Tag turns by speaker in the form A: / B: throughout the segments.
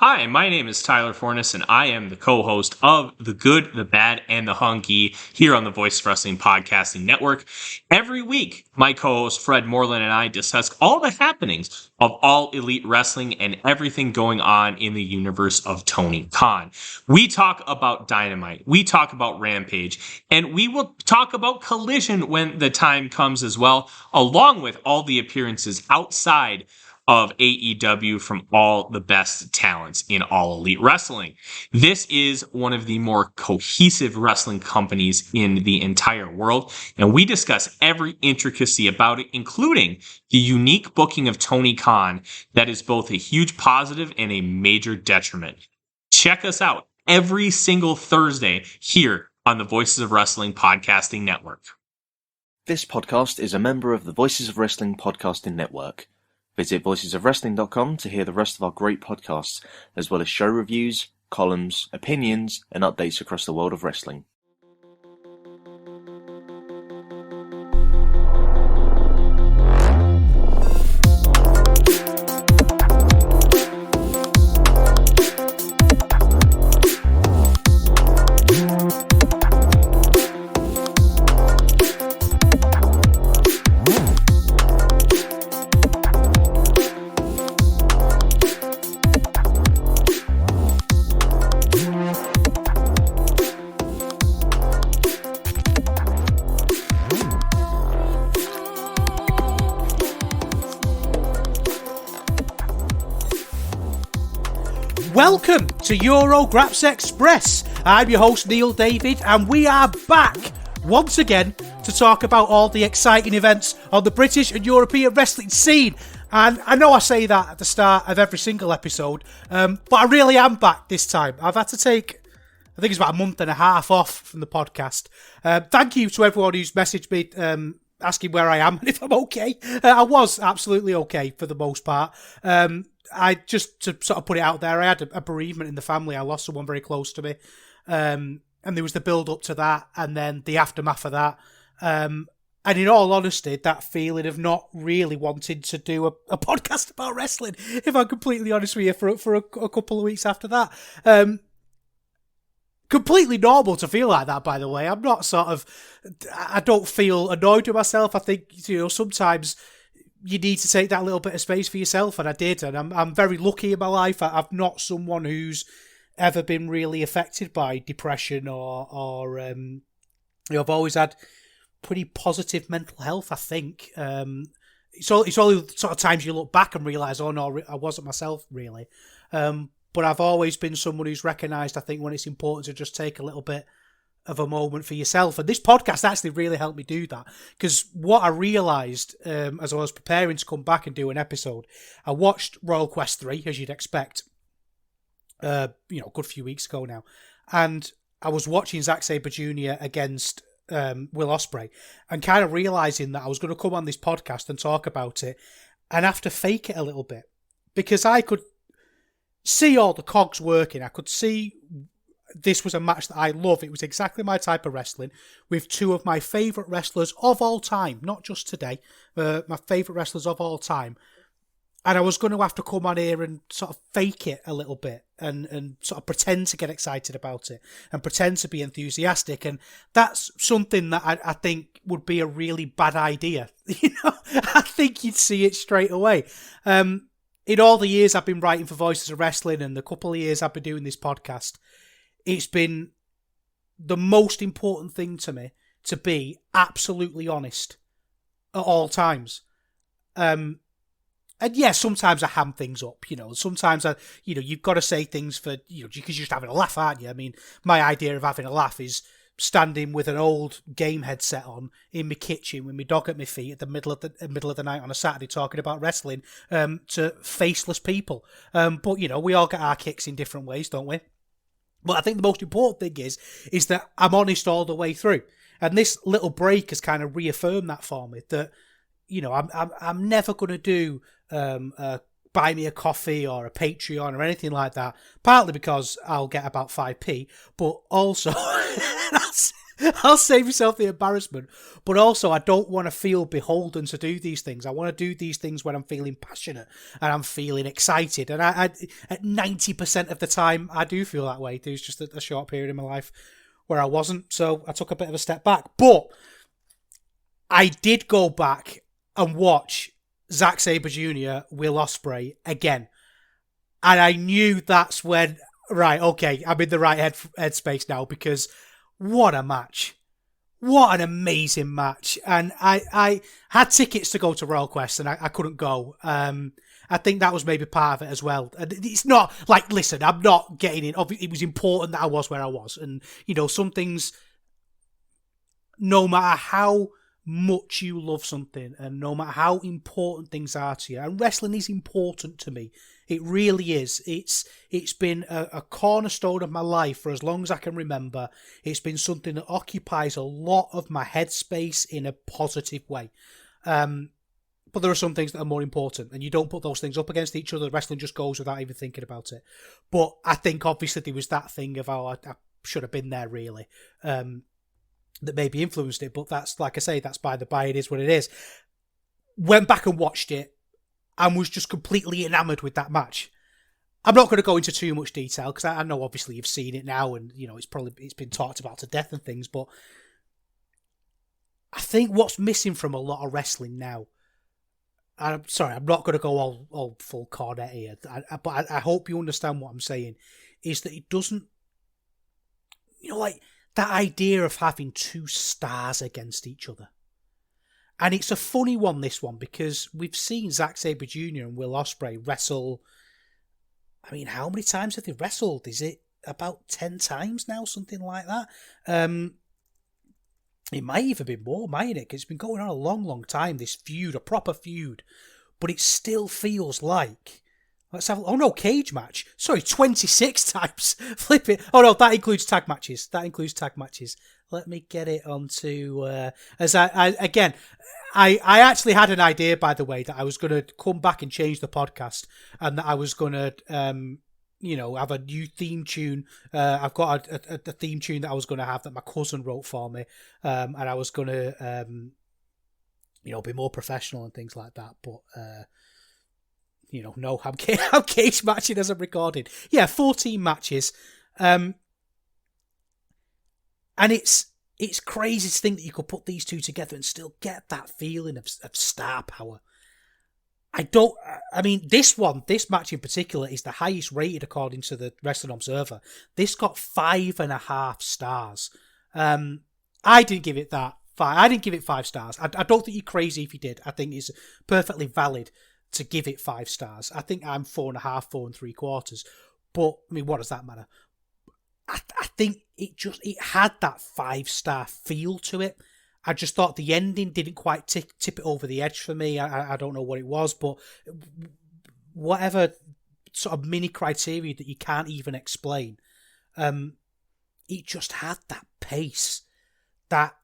A: Hi, my name is Tyler Fornes, and I am the co-host of The Good, the Bad, and the Hunky here on the Voice of Wrestling Podcasting Network. Every week, my co-host Fred Moreland and I discuss all the happenings of All Elite Wrestling and everything going on in the universe of Tony Khan. We talk about Dynamite, we talk about Rampage, and we will talk about Collision when the time comes as well, along with all the appearances outside of AEW from all the best talents in All Elite Wrestling. This is one of the more cohesive wrestling companies in the entire world, and we discuss every intricacy about it, including the unique booking of Tony Khan that is both a huge positive and a major detriment. Check us out every single Thursday here on the Voices of Wrestling Podcasting Network.
B: This podcast is a member of the Voices of Wrestling Podcasting Network. Visit voicesofwrestling.com to hear the rest of our great podcasts, as well as show reviews, columns, opinions, and updates across the world of wrestling.
C: Welcome to Eurograps Express. I'm your host Neil David, and we are back once again to talk about all the exciting events on the British and European wrestling scene. And I know I say that at the start of every single episode, but I really am back this time. I've had to take, I think it's about a month and a half off from the podcast. Thank you to everyone who's messaged me asking where I am and if I'm okay. I was absolutely okay for the most part. I just to sort of put it out there, I had a bereavement in the family. I lost someone very close to me, and there was the build up to that, and then the aftermath of that. And in all honesty, that feeling of not really wanting to do a podcast about wrestling, if I'm completely honest with you, for a couple of weeks after that. Completely normal to feel like that, by the way. I'm not I don't feel annoyed with myself. I think, sometimes you need to take that little bit of space for yourself, and I did, and I'm very lucky in my life. I'm not someone who's ever been really affected by depression or I've always had pretty positive mental health, I think. It's only sort of times you look back and realise, oh no, I wasn't myself, really. But I've always been someone who's recognised, I think, when it's important to just take a little bit of a moment for yourself. And this podcast actually really helped me do that, because what I realised as I was preparing to come back and do an episode, I watched Royal Quest 3, as you'd expect, a good few weeks ago now, and I was watching Zack Sabre Jr. against Will Ospreay, and kind of realising that I was going to come on this podcast and talk about it and have to fake it a little bit, because I could see all the cogs working. I could see this was a match that I love. It was exactly my type of wrestling, with two of my favourite wrestlers of all time, not just today, my favourite wrestlers of all time. And I was going to have to come on here and sort of fake it a little bit and sort of pretend to get excited about it and pretend to be enthusiastic. And that's something that I think would be a really bad idea. I think you'd see it straight away. In all the years I've been writing for Voices of Wrestling and the couple of years I've been doing this podcast, it's been the most important thing to me to be absolutely honest at all times. And yeah, sometimes I ham things up, Sometimes you've got to say things for, because you're just having a laugh, aren't you? I mean, my idea of having a laugh is standing with an old game headset on in my kitchen with my dog at my feet at the middle of the night on a Saturday talking about wrestling to faceless people. But we all get our kicks in different ways, don't we? But I think the most important thing is that I'm honest all the way through. And this little break has kind of reaffirmed that for me, that, I'm never going to do buy me a coffee or a Patreon or anything like that, partly because I'll get about 5p, but also I'll save myself the embarrassment. But also, I don't want to feel beholden to do these things. I want to do these things when I'm feeling passionate and I'm feeling excited. And I at 90% of the time, I do feel that way. There's just a short period in my life where I wasn't. So I took a bit of a step back. But I did go back and watch Zack Sabre Jr., Will Ospreay again. And I knew that's when, right, okay, I'm in the right headspace now, because what a match. What an amazing match. And I had tickets to go to Royal Quest and I couldn't go. I think that was maybe part of it as well. And it's not like, listen, I'm not getting in. Obviously, it was important that I was where I was. And, some things, no matter how much you love something and no matter how important things are to you, and wrestling is important to me, it really is. It's been a cornerstone of my life for as long as I can remember. It's been something that occupies a lot of my headspace in a positive way. But there are some things that are more important, and you don't put those things up against each other. Wrestling just goes without even thinking about it. But I think obviously there was that thing of, I should have been there, really. That maybe influenced it, but that's, like I say, that's by the by. It is what it is. Went back and watched it and was just completely enamoured with that match. I'm not going to go into too much detail because I know obviously you've seen it now and it's been talked about to death and things, but I think what's missing from a lot of wrestling now, I'm sorry, I'm not going to go all full Cornet here, but I hope you understand what I'm saying, is that it doesn't, like that idea of having two stars against each other. And it's a funny one, this one, because we've seen Zack Sabre Jr. and Will Ospreay wrestle. I mean, how many times have they wrestled? Is it about 10 times now? Something like that? It might even be more, mightn't it? Because it's been going on a long, long time, this feud, a proper feud. But it still feels like... cage match. Sorry, 26 times. Flip it. Oh no, that includes tag matches. Let me get it onto... I actually had an idea, by the way, that I was going to come back and change the podcast, and that I was going to, have a new theme tune. I've got a theme tune that I was going to have that my cousin wrote for me, and I was going to, be more professional and things like that. But no, I'm cage matching as I'm recording. Yeah, 14 matches, and it's crazy to think that you could put these two together and still get that feeling of star power. This match in particular is the highest rated according to the Wrestling Observer. This got 5.5 stars. I didn't give it that 5. I didn't give it 5 stars. I don't think you're crazy if you did. I think it's perfectly valid to give it 5 stars. I think I'm 4.5, 4 3/4. But what does that matter? I think it had that 5-star feel to it. I just thought the ending didn't quite tip it over the edge for me. I don't know what it was, but whatever sort of mini criteria that you can't even explain, it just had that pace that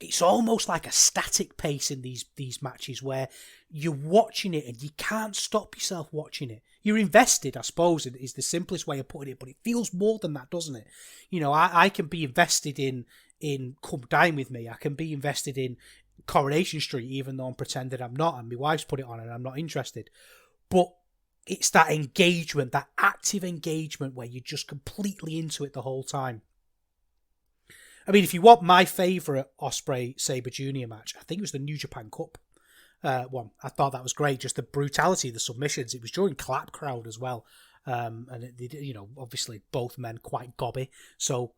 C: it's almost like a static pace in these matches where you're watching it and you can't stop yourself watching it. You're invested, I suppose, is the simplest way of putting it, but it feels more than that, doesn't it? I can be invested in Come Dine With Me. I can be invested in Coronation Street, even though I'm pretending I'm not, and my wife's put it on and I'm not interested. But it's that engagement, that active engagement where you're just completely into it the whole time. If you want my favourite Ospreay-Sabre Jr. match, I think it was the New Japan Cup one. I thought that was great, just the brutality, the submissions. It was during clap crowd as well. And, obviously both men quite gobby, so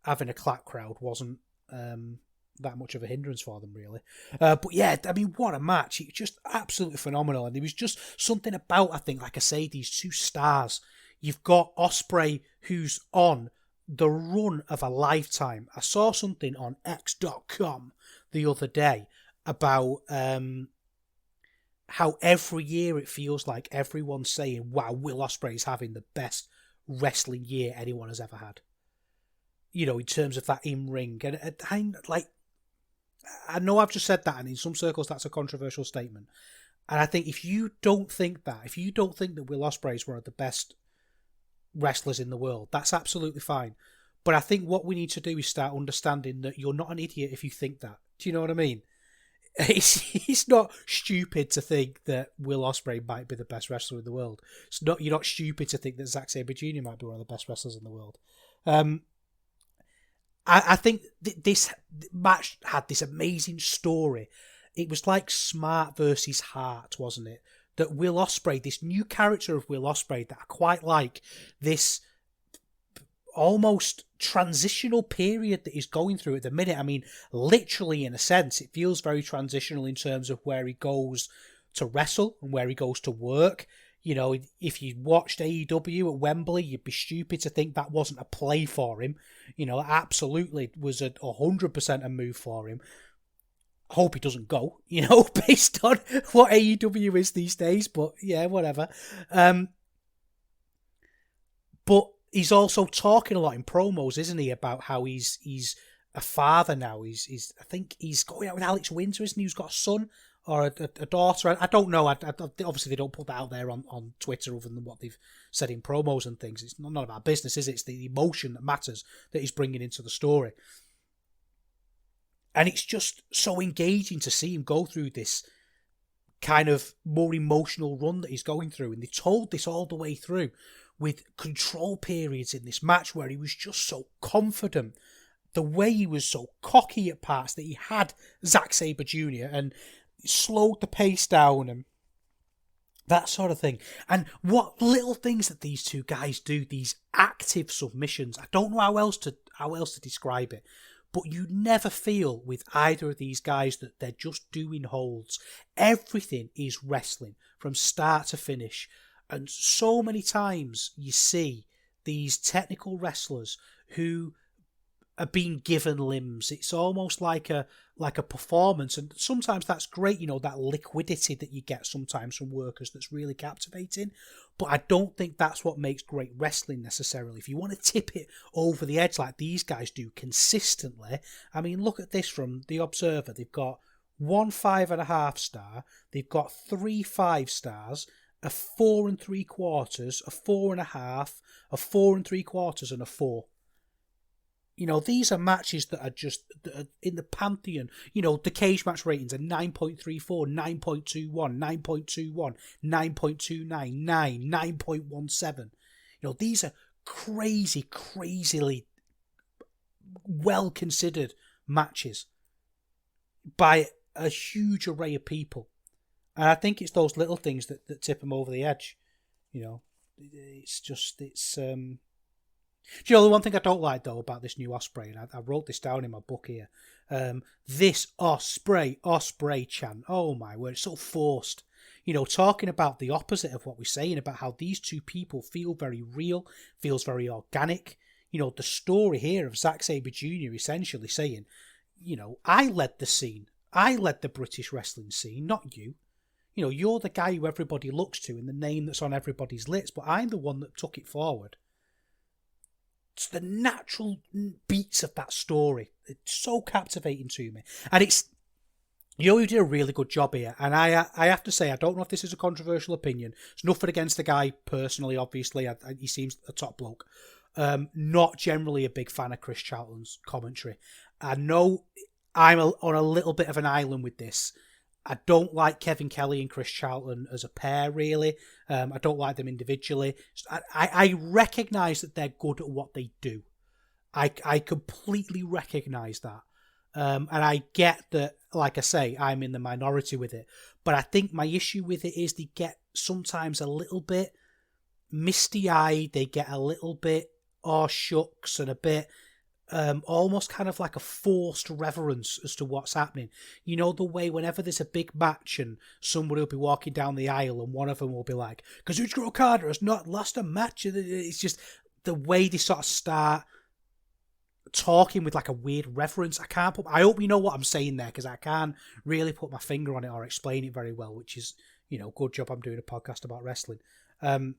C: having a clap crowd wasn't that much of a hindrance for them, really. But yeah, what a match. It was just absolutely phenomenal. And there was just something about, I think, like I say, these two stars. You've got Ospreay, who's on the run of a lifetime. I saw something on X.com the other day about how every year it feels like everyone's saying, wow, Will Ospreay's having the best wrestling year anyone has ever had. In terms of that in-ring. And I know I've just said that, and in some circles that's a controversial statement. And I think if you don't think that Will Ospreay is one of the best wrestlers in the world, that's absolutely fine. But I think what we need to do is start understanding that you're not an idiot if you think that. Do you know what I mean? It's not stupid to think that Will Ospreay might be the best wrestler in the world. You're not stupid to think that Zack Sabre Jr. might be one of the best wrestlers in the world. I think this match had this amazing story. It was like Smart versus Hart, wasn't it? That Will Ospreay, this new character of Will Ospreay that I quite like, this almost transitional period that he's going through at the minute. I mean, literally, in a sense, it feels very transitional in terms of where he goes to wrestle and where he goes to work. You know, if you watched AEW at Wembley, you'd be stupid to think that wasn't a play for him. You know, absolutely was 100% a move for him. I hope he doesn't go, you know, based on what AEW is these days. But yeah, whatever. But he's also talking a lot in promos, isn't he, about how he's a father now. He's I think he's going out with Alex Winter, isn't he? Who's got a son or a daughter. I don't know. Obviously, they don't put that out there on Twitter other than what they've said in promos and things. It's not about business, is it? It's the emotion that matters that he's bringing into the story. And it's just so engaging to see him go through this kind of more emotional run that he's going through. And they told this all the way through with control periods in this match where he was just so confident. The way he was so cocky at parts that he had Zack Sabre Jr. and slowed the pace down and that sort of thing. And what little things that these two guys do, these active submissions. I don't know how else to describe it. But you never feel with either of these guys that they're just doing holds. Everything is wrestling from start to finish. And so many times you see these technical wrestlers who are being given limbs. It's almost like a performance. And sometimes that's great, you know, that liquidity that you get sometimes from workers that's really captivating. But I don't think that's what makes great wrestling necessarily. If you want to tip it over the edge like these guys do consistently, I mean, look at this from The Observer. They've got 1 5.5 star. They've got 3 5 stars, a 4 3/4, a 4.5, a 4 3/4, and a 4. You know, these are matches that are in the pantheon. You know, the cage match ratings are 9.34, 9.21, 9.21, 9.29, 9, 9.17. You know, these are crazily well considered matches by a huge array of people. And I think it's those little things that tip them over the edge. You know, do you know the one thing I don't like though about this new Ospreay, and I wrote this down in my book here, this Ospreay chant, oh my word, it's so forced. You know, talking about the opposite of what we're saying, about how these two people feel very real, feels very organic. You know, the story here of Zack Sabre Jr. essentially saying, you know, I led the scene. I led the British wrestling scene, not you. You know, you're the guy who everybody looks to and the name that's on everybody's lips, but I'm the one that took it forward. It's the natural beats of that story. It's so captivating to me. And it's, you know, he did a really good job here. And I have to say, I don't know if this is a controversial opinion. It's nothing against the guy personally, obviously. He seems a top bloke. Not generally a big fan of Chris Charlton's commentary. I know I'm on a little bit of an island with this. I don't like Kevin Kelly and Chris Charlton as a pair, really. I don't like them individually. I recognise that they're good at what they do. I completely recognise that. And I get that, like I say, I'm in the minority with it. But I think my issue with it is they get sometimes a little bit misty-eyed. They get a little bit, oh, shucks, and a bit... almost kind of like a forced reverence as to what's happening. You know, the way whenever there's a big match and somebody will be walking down the aisle and one of them will be like, Kazuchika Okada has not lost a match. It's just the way they sort of start talking with like a weird reverence. I hope you know what I'm saying there, because I can't really put my finger on it or explain it very well, which is, you know, good job I'm doing a podcast about wrestling. But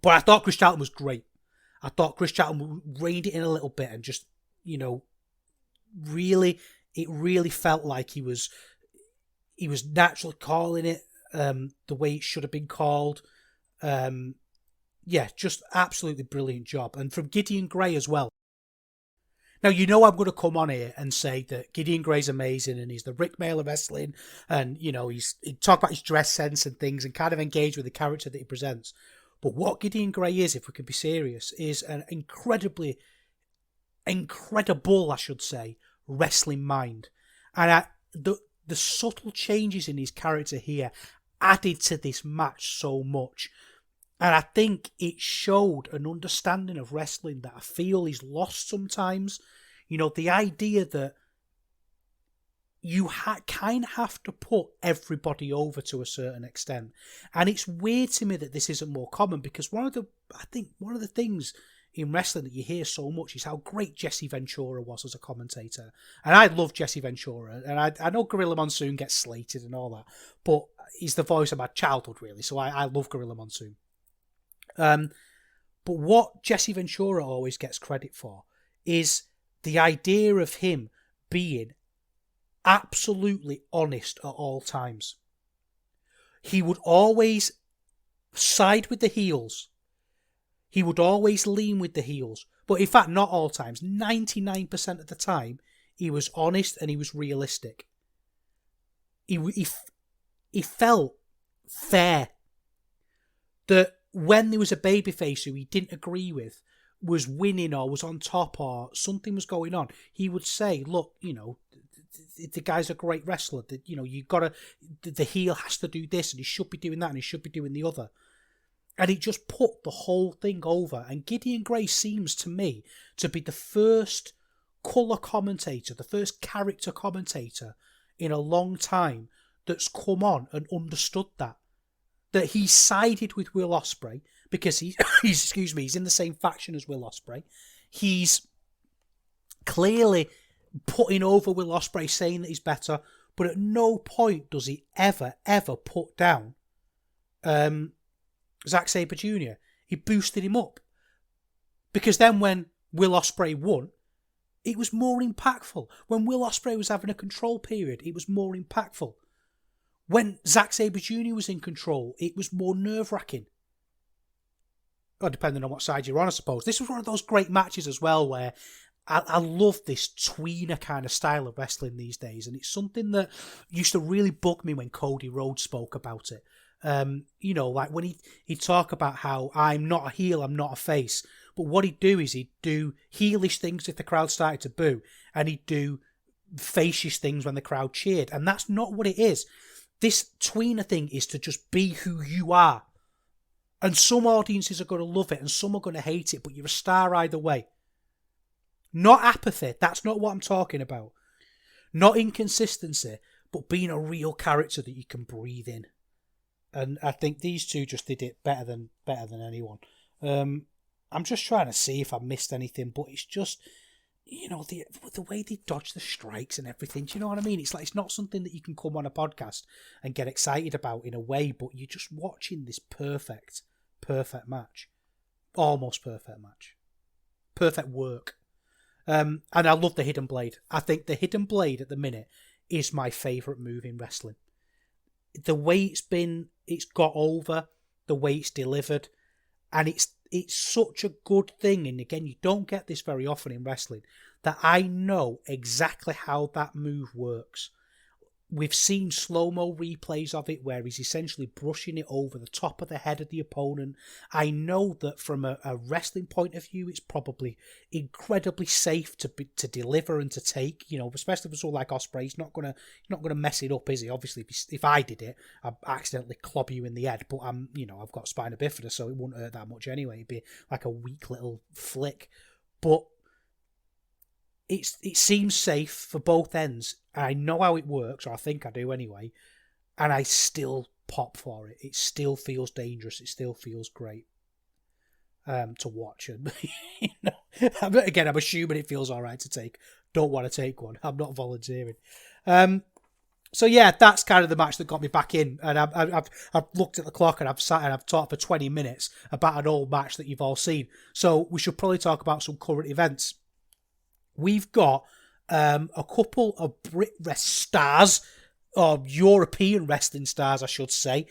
C: I thought Chris Charlton was great. I thought Chris Charlton reined it in a little bit and just, you know, it really felt like he was naturally calling it the way it should have been called. yeah, just absolutely brilliant job. And from Gideon Gray as well. Now, you know I'm going to come on here and say that Gideon Gray's amazing and he's the Rick Mail of wrestling and, you know, he talk about his dress sense and things and kind of engage with the character that he presents. But what Gideon Gray is, if we can be serious, is an incredible, I should say, wrestling mind. And the subtle changes in his character here added to this match so much. And I think it showed an understanding of wrestling that I feel is lost sometimes. You know, the idea that you kind of have to put everybody over to a certain extent. And it's weird to me that this isn't more common because one of the things in wrestling that you hear so much is how great Jesse Ventura was as a commentator. And I love Jesse Ventura. And I know Gorilla Monsoon gets slated and all that. But he's the voice of my childhood, really. So I love Gorilla Monsoon. But what Jesse Ventura always gets credit for is the idea of him being absolutely honest at all times. He would always side with the heels. He would always lean with the heels. But in fact, not all times. 99% of the time, he was honest and he was realistic. He felt fair. That when there was a babyface who he didn't agree with was winning or was on top or something was going on, he would say, look, you know, the guy's a great wrestler. You know, the heel has to do this and he should be doing that and he should be doing the other. And it just put the whole thing over. And Gideon Gray seems to me to be the first colour commentator, the first character commentator in a long time that's come on and understood that. That he sided with Will Ospreay because he's in the same faction as Will Ospreay. He's clearly putting over Will Ospreay, saying that he's better, but at no point does he ever put down Zack Sabre Jr. He boosted him up. Because then when Will Ospreay won, it was more impactful. When Will Ospreay was having a control period, it was more impactful. When Zack Sabre Jr. was in control, it was more nerve-wracking. Well, depending on what side you're on, I suppose. This was one of those great matches as well where I love this tweener kind of style of wrestling these days. And it's something that used to really bug me when Cody Rhodes spoke about it. You know, like when he'd talk about how I'm not a heel, I'm not a face. But what he'd do is he'd do heelish things if the crowd started to boo. And he'd do face-ish things when the crowd cheered. And that's not what it is. This tweener thing is to just be who you are. And some audiences are going to love it and some are going to hate it, but you're a star either way. Not apathy, that's not what I'm talking about. Not inconsistency, but being a real character that you can breathe in. And I think these two just did it better than anyone. I'm just trying to see if I missed anything, but it's just, you know, the way they dodge the strikes and everything. Do you know what I mean? It's like it's not something that you can come on a podcast and get excited about in a way, but you're just watching this perfect match, almost perfect match, perfect work. And I love the Hidden Blade. I think the Hidden Blade at the minute is my favourite move in wrestling. The way it's got over, the way it's delivered, and it's such a good thing. And again, you don't get this very often in wrestling, that I know exactly how that move works. We've seen slow-mo replays of it where he's essentially brushing it over the top of the head of the opponent. I know that from a wrestling point of view, it's probably incredibly safe to deliver and to take. You know, especially for someone like Ospreay, he's not gonna mess it up, is he? Obviously, if I did it, I'd accidentally clob you in the head. But I've got spina bifida, so it wouldn't hurt that much anyway. It'd be like a weak little flick, but it seems safe for both ends. I know how it works, or I think I do anyway, and I still pop for it. It still feels dangerous. It still feels great to watch. And again, I'm assuming it feels all right to take. Don't want to take one. I'm not volunteering. So yeah, that's kind of the match that got me back in. And I've looked at the clock and I've sat and I've talked for 20 minutes about an old match that you've all seen. So we should probably talk about some current events. We've got a couple of Brit stars, or European wrestling stars, I should say,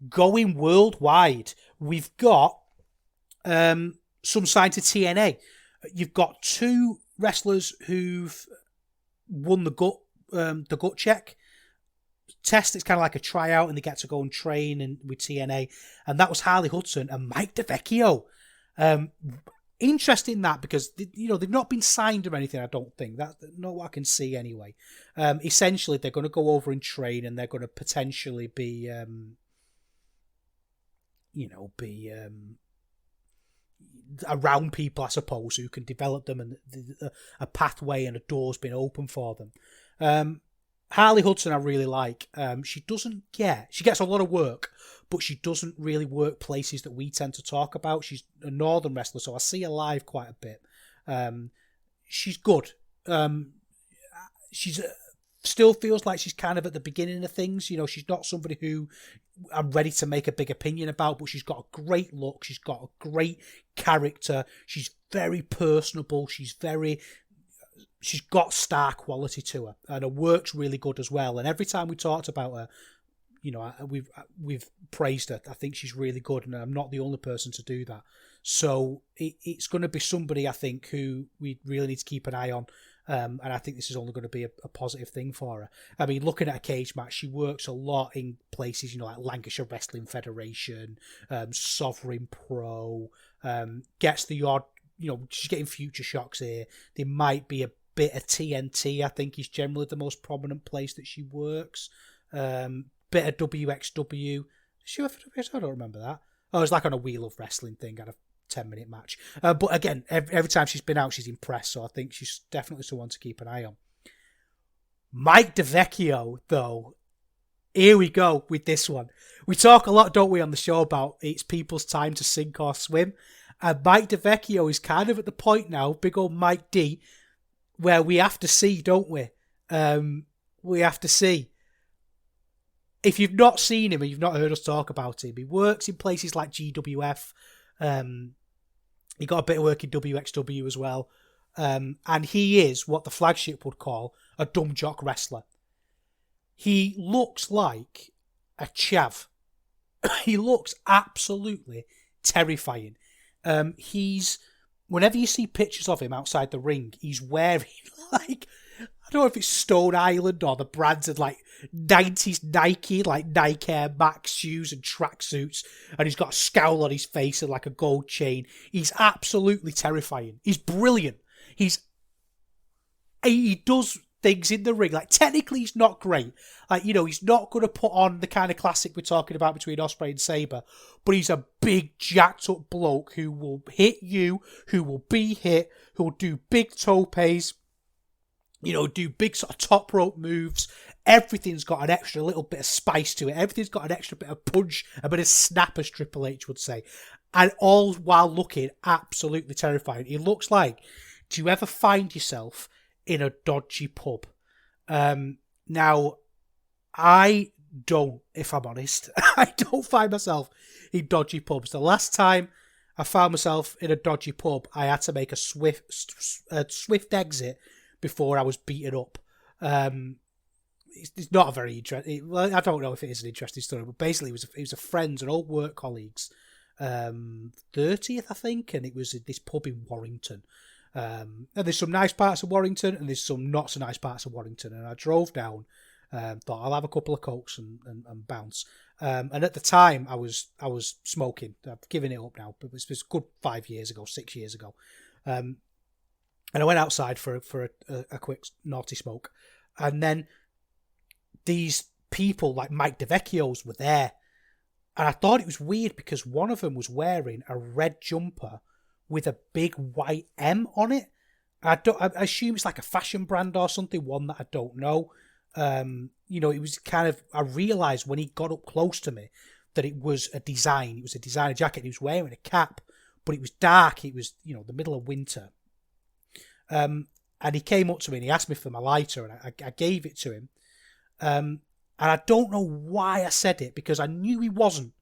C: going worldwide. We've got some signed to TNA. You've got 2 wrestlers who've won the gut check test. It's kind of like a tryout, and they get to go and train with TNA. And that was Harley Hudson and Mike DeVecchio. Interesting that, because they've not been signed or anything. I don't think that's not what I can see anyway. Essentially, they're going to go over and train, and they're going to potentially be around people, I suppose, who can develop them, and a pathway and a door's been open for them. Harley Hudson I really like. She gets a lot of work, but she doesn't really work places that we tend to talk about. She's a northern wrestler, so I see her live quite a bit. She's good. She's still feels like she's kind of at the beginning of things. She's not somebody who I'm ready to make a big opinion about, but she's got a great look. She's got a great character. She's very personable. She's got star quality to her, and her work's really good as well. And every time we talked about her, we've praised her. I think she's really good, and I'm not the only person to do that. So it's going to be somebody, I think, who we really need to keep an eye on. And I think this is only going to be a positive thing for her. I mean, looking at a cage match, she works a lot in places, like Lancashire Wrestling Federation, Sovereign Pro, gets the odd, she's getting Future Shocks here. There might be a bit of TNT, I think, is generally the most prominent place that she works. Bit of WXW. She work for WXW? I don't remember that. Oh, it's like on a Wheel of Wrestling thing, kind of 10-minute match. But again, every time she's been out, she's impressed, so I think she's definitely someone to keep an eye on. Mike DeVecchio, though, here we go with this one. We talk a lot, don't we, on the show about it's people's time to sink or swim, and Mike DeVecchio is kind of at the point now, big old Mike D, where we have to see, don't we? We have to see. If you've not seen him and you've not heard us talk about him, he works in places like GWF. He got a bit of work in WXW as well. And he is what the flagship would call a dumb jock wrestler. He looks like a chav. He looks absolutely terrifying. Whenever you see pictures of him outside the ring, he's wearing I don't know if it's Stone Island or the brands of 90s Nike, Nike Air Max shoes and tracksuits, and he's got a scowl on his face and a gold chain. He's absolutely terrifying. He's brilliant. He does things in the ring. Technically, he's not great. He's not going to put on the kind of classic we're talking about between Ospreay and Sabre, but he's a big, jacked up bloke who will hit you, who will be hit, who will do big topes, do big sort of top rope moves. Everything's got an extra little bit of spice to it. Everything's got an extra bit of punch, a bit of snap, as Triple H would say. And all while looking absolutely terrifying. He looks like, do you ever find yourself in a dodgy pub? Now, I don't, if I'm honest. I don't find myself in dodgy pubs. The last time I found myself in a dodgy pub, I had to make a swift exit before I was beaten up. It's not a very interesting... Well, I don't know if it is an interesting story, but basically it was a friend's, an old work colleague's 30th, I think, and it was this pub in Warrington. And there's some nice parts of Warrington, and there's some not so nice parts of Warrington. And I drove down, thought I'll have a couple of cokes and bounce. And at the time, I was smoking. I've given it up now, but it was a good 6 years ago. And I went outside for a quick naughty smoke. And then these people like Mike DeVecchio's were there. And I thought it was weird because one of them was wearing a red jumper with a big white M on it. I assume it's like a fashion brand or something, one that I don't know. It was kind of, I realised when he got up close to me that it was a design. It was a designer jacket. He was wearing a cap, but it was dark. It was, the middle of winter. And he came up to me and he asked me for my lighter, and I gave it to him. And I don't know why I said it, because I knew he wasn't.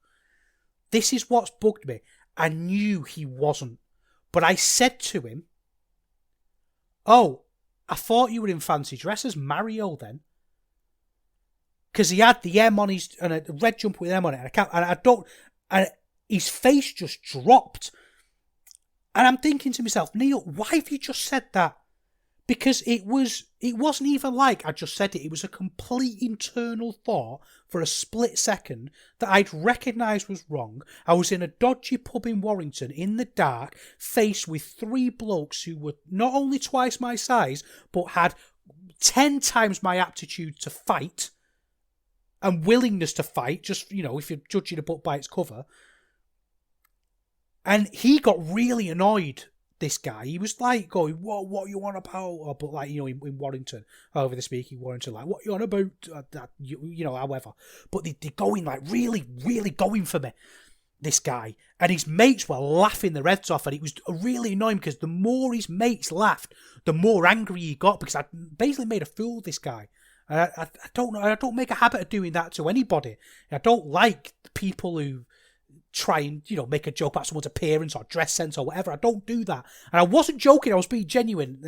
C: This is what's bugged me. I knew he wasn't. But I said to him, "Oh, I thought you were in fancy dress as Mario then." Because he had the M on his, and a red jumper with M on it, and his face just dropped. And I'm thinking to myself, Neil, why have you just said that? Because it wasn't even like I just said it. It was a complete internal thought for a split second that I'd recognised was wrong. I was in a dodgy pub in Warrington in the dark, faced with 3 blokes who were not only twice my size, but had 10 times my aptitude to fight and willingness to fight, just, if you're judging a book by its cover. And he got really annoyed, this guy. He was like going, what you on about? Or, but like, in Warrington, over the speaking Warrington, like, what you on about? However. But they're going like really, really going for me, this guy. And his mates were laughing their heads off, and it was really annoying because the more his mates laughed, the more angry he got, because I basically made a fool of this guy. I don't know. I don't make a habit of doing that to anybody. I don't like people who try and, make a joke about someone's appearance or dress sense or whatever. I don't do that. And I wasn't joking. I was being genuine.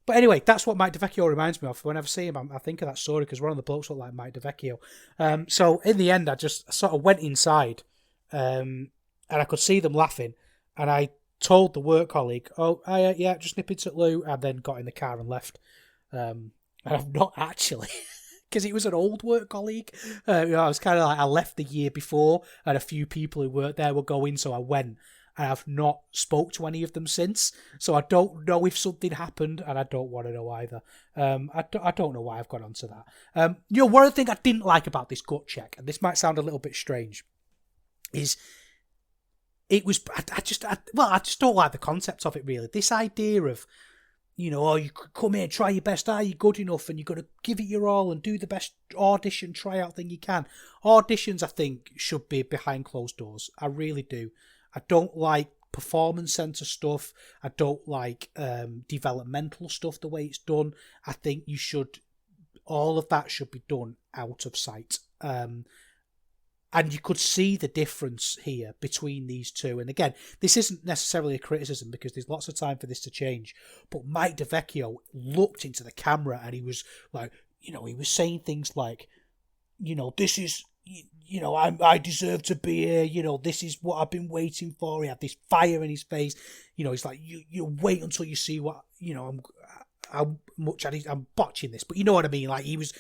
C: But anyway, that's what Mike DeVecchio reminds me of. Whenever I see him, I think of that story, because one of the blokes looked like Mike DeVecchio. So in the end, I just sort of went inside, and I could see them laughing. And I told the work colleague, yeah, just nip into Lou, and then got in the car and left. And I've not actually... because it was an old work colleague. I was kind of like, I left the year before, and a few people who worked there were going, so I went, and I've not spoke to any of them since. So I don't know if something happened, and I don't want to know either. I don't know why I've got onto that. One of the things I didn't like about this gut check, and this might sound a little bit strange, is it was I just don't like the concept of it, really. This idea of, you could come here, try your best. Are you good enough? And you've got to give it your all and do the best audition, tryout thing you can. Auditions, I think, should be behind closed doors. I really do. I don't like performance centre stuff. I don't like developmental stuff the way it's done. I think all of that should be done out of sight. And you could see the difference here between these two. And again, this isn't necessarily a criticism, because there's lots of time for this to change. But Mike DeVecchio looked into the camera, and he was like, he was saying things like, this is, I deserve to be here. This is what I've been waiting for. He had this fire in his face. He's like, you wait until you see what, how much I'm botching this, but you know what I mean. Like he was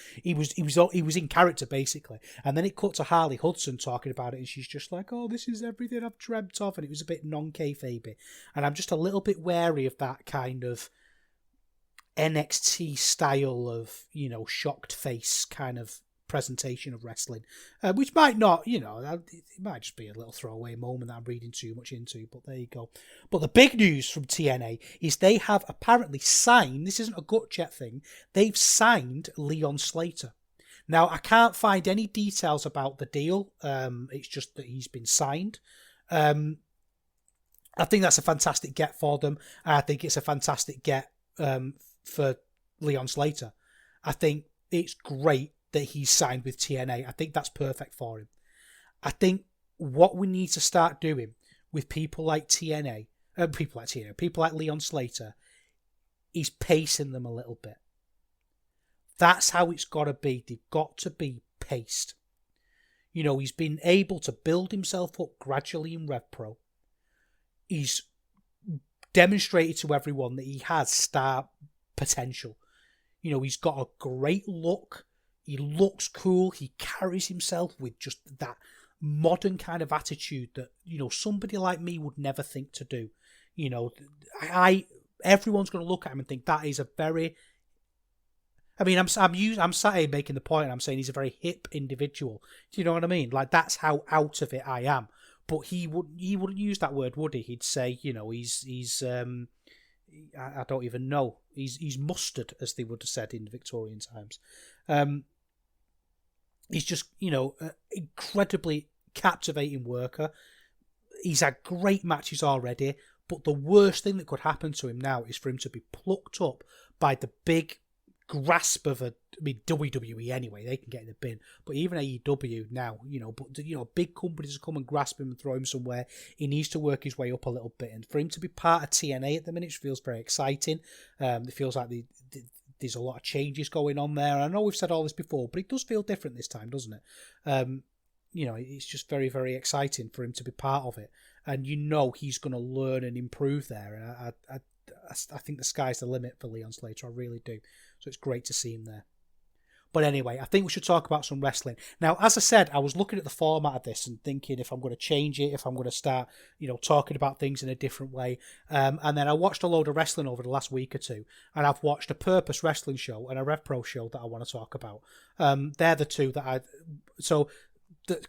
C: in character, basically. And then it cut to Harley Hudson talking about it, and she's just like, "Oh, this is everything I've dreamt of," and it was a bit non-kayfabe. And I'm just a little bit wary of that kind of NXT style of shocked face kind of presentation of wrestling, which might not, it might just be a little throwaway moment that I'm reading too much into, but there you go. But the big news from TNA is they have apparently signed, this isn't a gut check thing, they've signed Leon Slater. Now, I can't find any details about the deal, it's just that he's been signed. I think that's a fantastic get for them, and I think it's a fantastic get for Leon Slater. I think it's great that he's signed with TNA. I think that's perfect for him. I think what we need to start doing with people like people like Leon Slater, is pacing them a little bit. That's how it's got to be. They've got to be paced. He's been able to build himself up gradually in RevPro. He's demonstrated to everyone that he has star potential. He's got a great look. He looks cool. He carries himself with just that modern kind of attitude that, somebody like me would never think to do. Everyone's going to look at him and think that is a very... I'm sat here making the point, and I'm saying he's a very hip individual. Do you know what I mean? Like, that's how out of it I am. But he wouldn't use that word, would he? He'd say, he's I don't even know. He's mustard, as they would have said in Victorian times. He's just, an incredibly captivating worker. He's had great matches already, but the worst thing that could happen to him now is for him to be plucked up by the big grasp of WWE anyway, they can get in the bin, but even AEW now, big companies come and grasp him and throw him somewhere. He needs to work his way up a little bit, and for him to be part of TNA at the minute feels very exciting. It feels like there's a lot of changes going on there. I know we've said all this before, but it does feel different this time, doesn't it? It's just very, very exciting for him to be part of it. and he's going to learn and improve there. And I think the sky's the limit for Leon Slater. I really do. So it's great to see him there. But anyway, I think we should talk about some wrestling. Now, as I said, I was looking at the format of this and thinking if I'm going to change it, if I'm going to start, talking about things in a different way. And then I watched a load of wrestling over the last week or two. And I've watched a Purpose wrestling show and a RevPro show that I want to talk about. They're the two that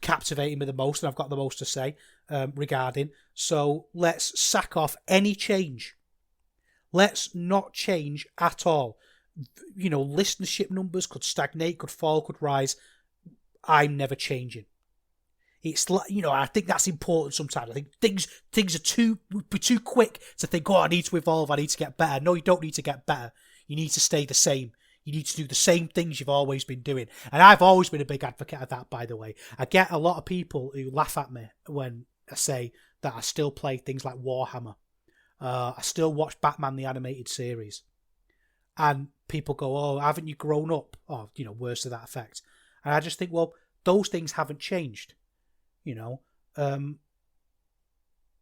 C: captivated me the most, and I've got the most to say regarding. So let's sack off any change. Let's not change at all. Listenership numbers could stagnate, could fall, could rise. I'm never changing. It's like, I think that's important sometimes. I think things are too quick to think, I need to evolve, I need to get better. No, you don't need to get better. You need to stay the same. You need to do the same things you've always been doing. And I've always been a big advocate of that, by the way. I get a lot of people who laugh at me when I say that I still play things like Warhammer. I still watch Batman the Animated Series. And people go, oh, haven't you grown up? Or, words to that effect. And I just think, well, those things haven't changed. A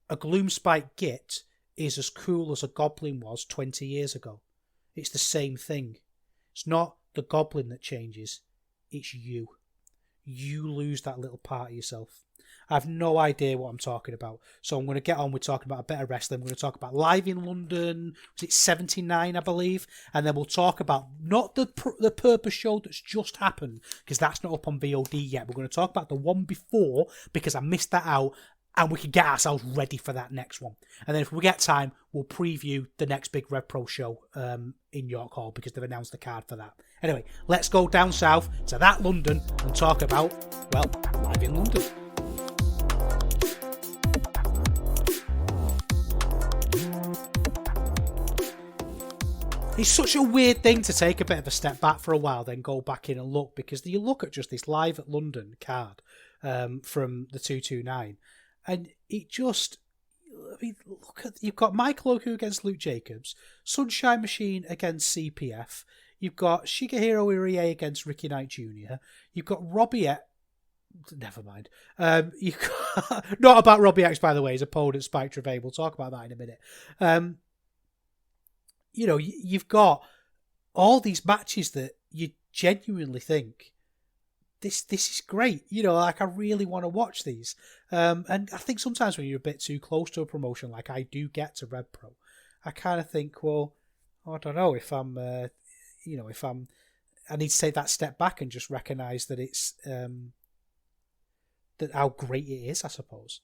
C: Gloomspike Git is as cool as a goblin was 20 years ago. It's the same thing. It's not the goblin that changes. It's you. You lose that little part of yourself. I have no idea what I'm talking about. So I'm going to get on with talking about a bit of wrestling. We're going to talk about Live in London. Was it 79, I believe? And then we'll talk about not the Purpose show that's just happened, because that's not up on VOD yet. We're going to talk about the one before, because I missed that out, and we can get ourselves ready for that next one. And then if we get time, we'll preview the next big RevPro show in York Hall, because they've announced the card for that. Anyway, let's go down south to that London and talk about, Live in London. It's such a weird thing to take a bit of a step back for a while, then go back in and look, because you look at just this Live at London card from the 229, and it just, look at, you've got Michael Loku against Luke Jacobs, Sunshine Machine against CPF, you've got Shigehiro Irie against Ricky Knight Jr., you've got Robbie never mind. You've got, not about Robbie X, by the way, his opponent Spike Trevay. We'll talk about that in a minute. You've got all these matches that you genuinely think this is great. I really want to watch these. And I think sometimes when you're a bit too close to a promotion, like I do get to RevPro, I kind of think, well, I don't know if I'm, I need to take that step back and just recognise that it's that how great it is, I suppose.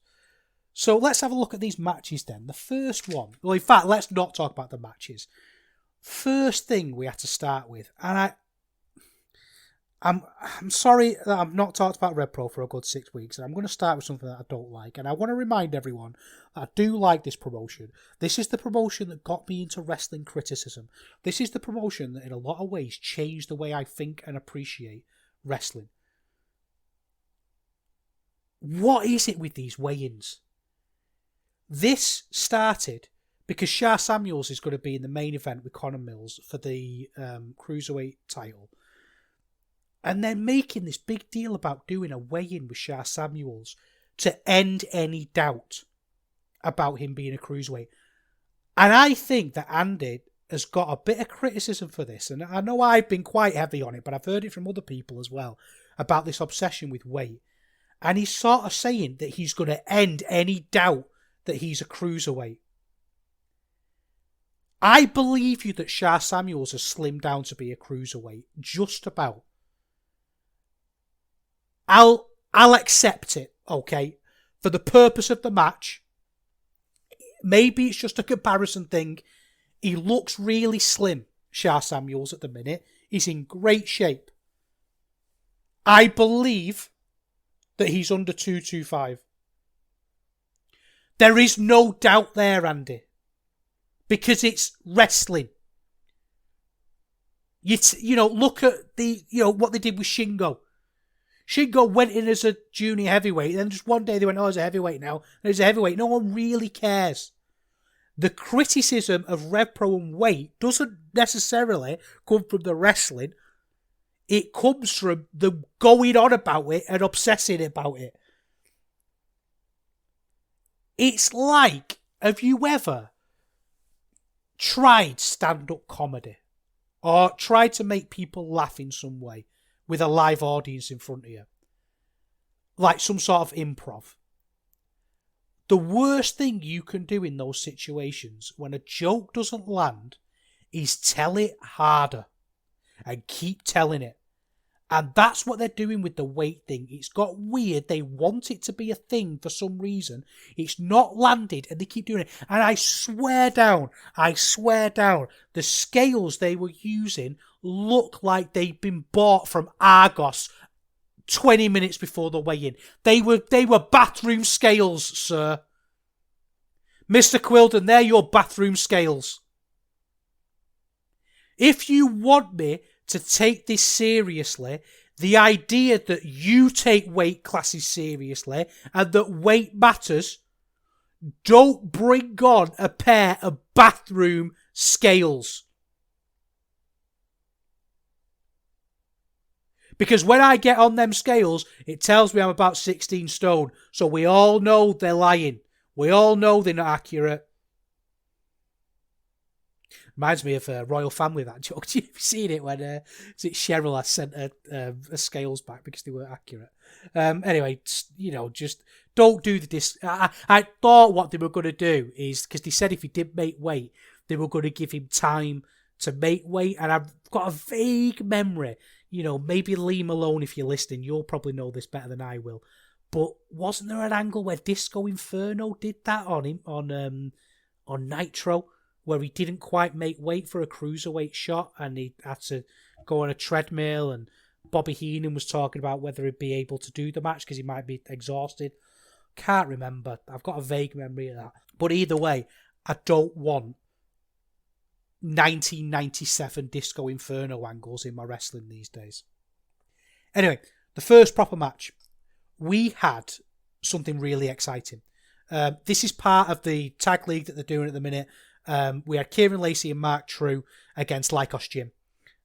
C: So let's have a look at these matches then. The first one, well, in fact, let's not talk about the matches. First thing we have to start with, and I'm sorry that I've not talked about RevPro for a good 6 weeks, and I'm going to start with something that I don't like, and I want to remind everyone that I do like this promotion. This is the promotion that got me into wrestling criticism. This is the promotion that in a lot of ways changed the way I think and appreciate wrestling. What is it with these weigh-ins? This started because Shah Samuels is going to be in the main event with Conor Mills for the Cruiserweight title. And they're making this big deal about doing a weigh-in with Shah Samuels to end any doubt about him being a Cruiserweight. And I think that Andy has got a bit of criticism for this. And I know I've been quite heavy on it, but I've heard it from other people as well about this obsession with weight. And he's sort of saying that he's going to end any doubt that he's a cruiserweight. I believe you that Shah Samuels has slimmed down to be a cruiserweight. Just about. I'll accept it, okay? For the purpose of the match. Maybe it's just a comparison thing. He looks really slim, Shah Samuels, at the minute. He's in great shape. I believe that he's under 225. There is no doubt there, Andy. Because it's wrestling. Look at what they did with Shingo. Shingo went in as a junior heavyweight, and then just one day they went, oh, he's a heavyweight now. And he's a heavyweight. No one really cares. The criticism of RevPro and weight doesn't necessarily come from the wrestling. It comes from them going on about it and obsessing about it. It's like, have you ever tried stand-up comedy or tried to make people laugh in some way with a live audience in front of you? Like some sort of improv. The worst thing you can do in those situations when a joke doesn't land is tell it harder and keep telling it. And that's what they're doing with the weight thing. It's got weird. They want it to be a thing for some reason. It's not landed and they keep doing it. And I swear down, the scales they were using look like they've been bought from Argos 20 minutes before the weigh-in. They were bathroom scales, sir. Mr. Quilden, they're your bathroom scales. If you want me to take this seriously, the idea that you take weight classes seriously and that weight matters, don't bring on a pair of bathroom scales. Because when I get on them scales, it tells me I'm about 16 stone. So we all know they're lying. We all know they're not accurate. Reminds me of Royal Family, that joke. Have you seen it when is it Cheryl has sent her scales back because they weren't accurate? Anyway, just don't do the disc. I thought what they were going to do is, because they said if he did make weight, they were going to give him time to make weight. And I've got a vague memory, maybe Lee Malone, if you're listening, you'll probably know this better than I will. But wasn't there an angle where Disco Inferno did that on him on Nitro, where he didn't quite make weight for a cruiserweight shot and he had to go on a treadmill, and Bobby Heenan was talking about whether he'd be able to do the match because he might be exhausted. Can't remember. I've got a vague memory of that. But either way, I don't want 1997 Disco Inferno angles in my wrestling these days. Anyway, the first proper match. We had something really exciting. This is part of the tag league that they're doing at the minute. We had Kieran Lacey and Mark True against Lycos Jim.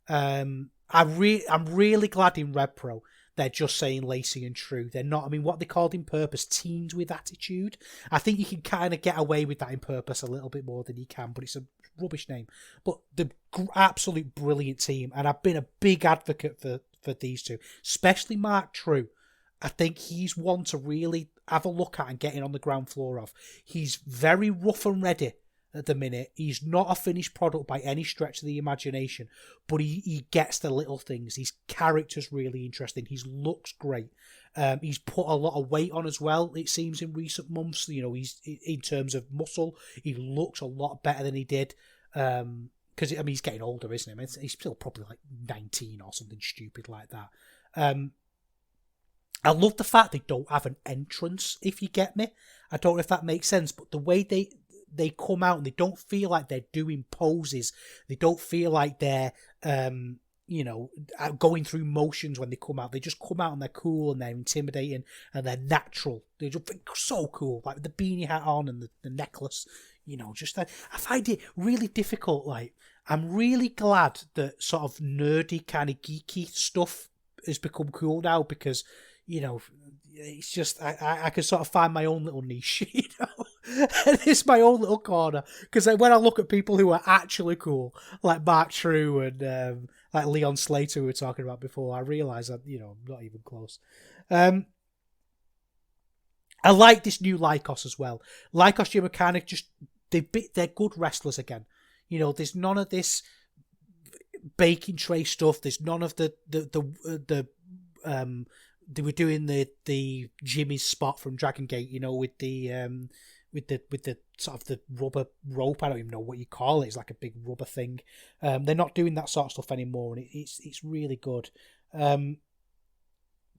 C: I'm really glad in RevPro they're just saying Lacey and True. They're not, what they called in Purpose, Teens with Attitude. I think you can kind of get away with that in Purpose a little bit more than you can, but it's a rubbish name. But the absolute brilliant team, and I've been a big advocate for these two, especially Mark True. I think he's one to really have a look at and get in on the ground floor of. He's very rough and ready at the minute. He's not a finished product by any stretch of the imagination, but he gets the little things. His character's really interesting. His looks great. He's put a lot of weight on as well, it seems, in recent months. He's in terms of muscle, he looks a lot better than he did. Because he's getting older, isn't he? He's still probably like 19 or something stupid like that. I love the fact they don't have an entrance, if you get me. I don't know if that makes sense, but the way they come out and they don't feel like they're doing poses. They don't feel like they're, going through motions when they come out. They just come out and they're cool and they're intimidating and they're natural. They're just so cool, like with the beanie hat on and the necklace. I find it really difficult. Like, I'm really glad that sort of nerdy, kind of geeky stuff has become cool now because, it's just, I can sort of find my own little niche, and it's my own little corner. Because when I look at people who are actually cool, like Mark True and like Leon Slater, we were talking about before, I realise that, I'm not even close. I like this new Lycos as well. Lycos Jim are kind of just, they're good wrestlers again. There's none of this baking tray stuff. There's none of the they were doing the Jimmy's spot from Dragon Gate, with the sort of the rubber rope. I don't even know what you call it. It's like a big rubber thing. They're not doing that sort of stuff anymore, and it's really good.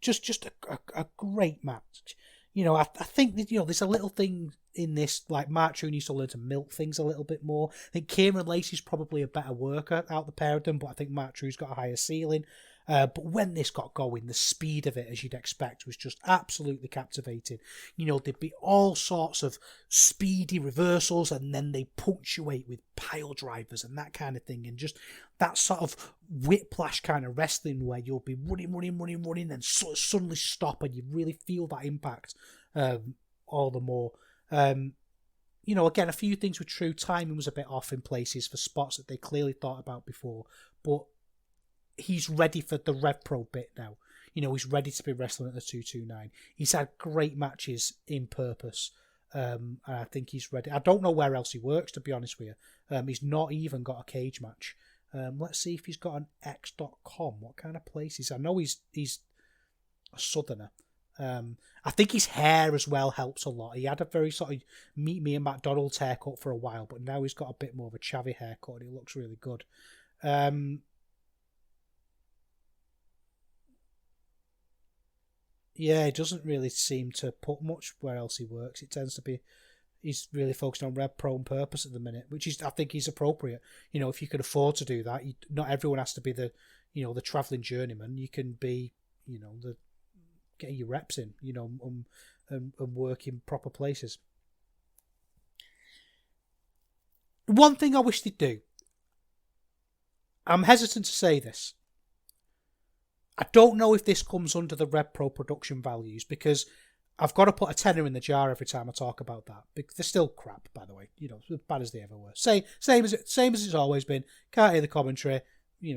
C: Just a great match. I think that, there's a little thing in this, like Mark True needs to learn to milk things a little bit more. I think Kieran Lacey's probably a better worker out of the pair of them, but I think Mark True's got a higher ceiling. But when this got going, the speed of it, as you'd expect, was just absolutely captivating. There'd be all sorts of speedy reversals, and then they punctuate with pile drivers and that kind of thing, and just that sort of whiplash kind of wrestling where you'll be running, then suddenly stop, and you really feel that impact all the more. Again, a few things were true. Timing was a bit off in places for spots that they clearly thought about before, but he's ready for the RevPro bit now. He's ready to be wrestling at the 229. He's had great matches in Purpose, and I think he's ready. I don't know where else he works, to be honest with you. He's not even got a cage match. Let's see if he's got an X.com. What kind of places? I know he's a southerner. I think his hair as well helps a lot. He had a very sort of meet me and McDonald's haircut for a while, but now he's got a bit more of a chavvy haircut and he looks really good. Yeah, he doesn't really seem to put much where else he works. It tends to be he's really focused on RevPro and Purpose at the minute, which is I think is appropriate. If you can afford to do that, not everyone has to be the travelling journeyman. You can be the getting your reps in, and work in proper places. One thing I wish they'd do. I'm hesitant to say this. I don't know if this comes under the RevPro production values because I've got to put a tenner in the jar every time I talk about that. Because they're still crap, by the way. As bad as they ever were. Same as it's always been. Can't hear the commentary.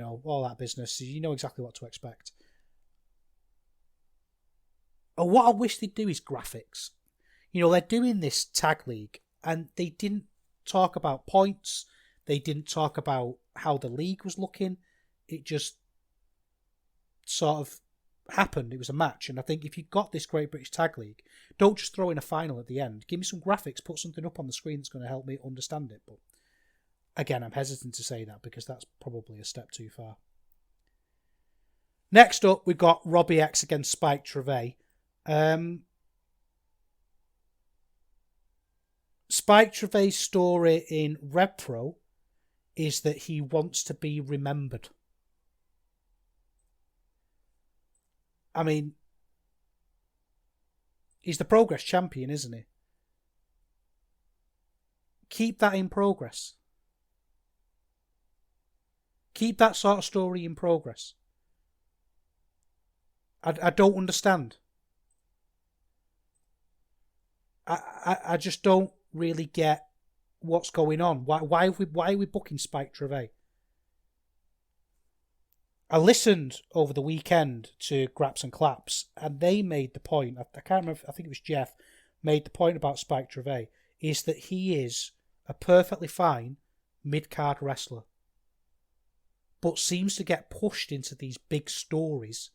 C: All that business. You know exactly what to expect. And what I wish they'd do is graphics. They're doing this tag league and they didn't talk about points. They didn't talk about how the league was looking. It just sort of happened. It was a match. And I think if you've got this Great British Tag League, don't just throw in a final at the end. Give me some graphics, put something up on the screen that's going to help me understand it. But again, I'm hesitant to say that because that's probably a step too far. Next up, we've got Robbie X against Spike Trivet. Spike Trivet's story in RevPro is that he wants to be remembered. I mean, he's the Progress champion, isn't he? Keep that in progress. Keep that sort of story in progress. I don't understand. I just don't really get what's going on. Why are we booking Spike Trivet? I listened over the weekend to Graps and Claps, and they made the point. I can't remember. I think it was Jeff made the point about Spike Trivet is that he is a perfectly fine mid-card wrestler, but seems to get pushed into these big stories,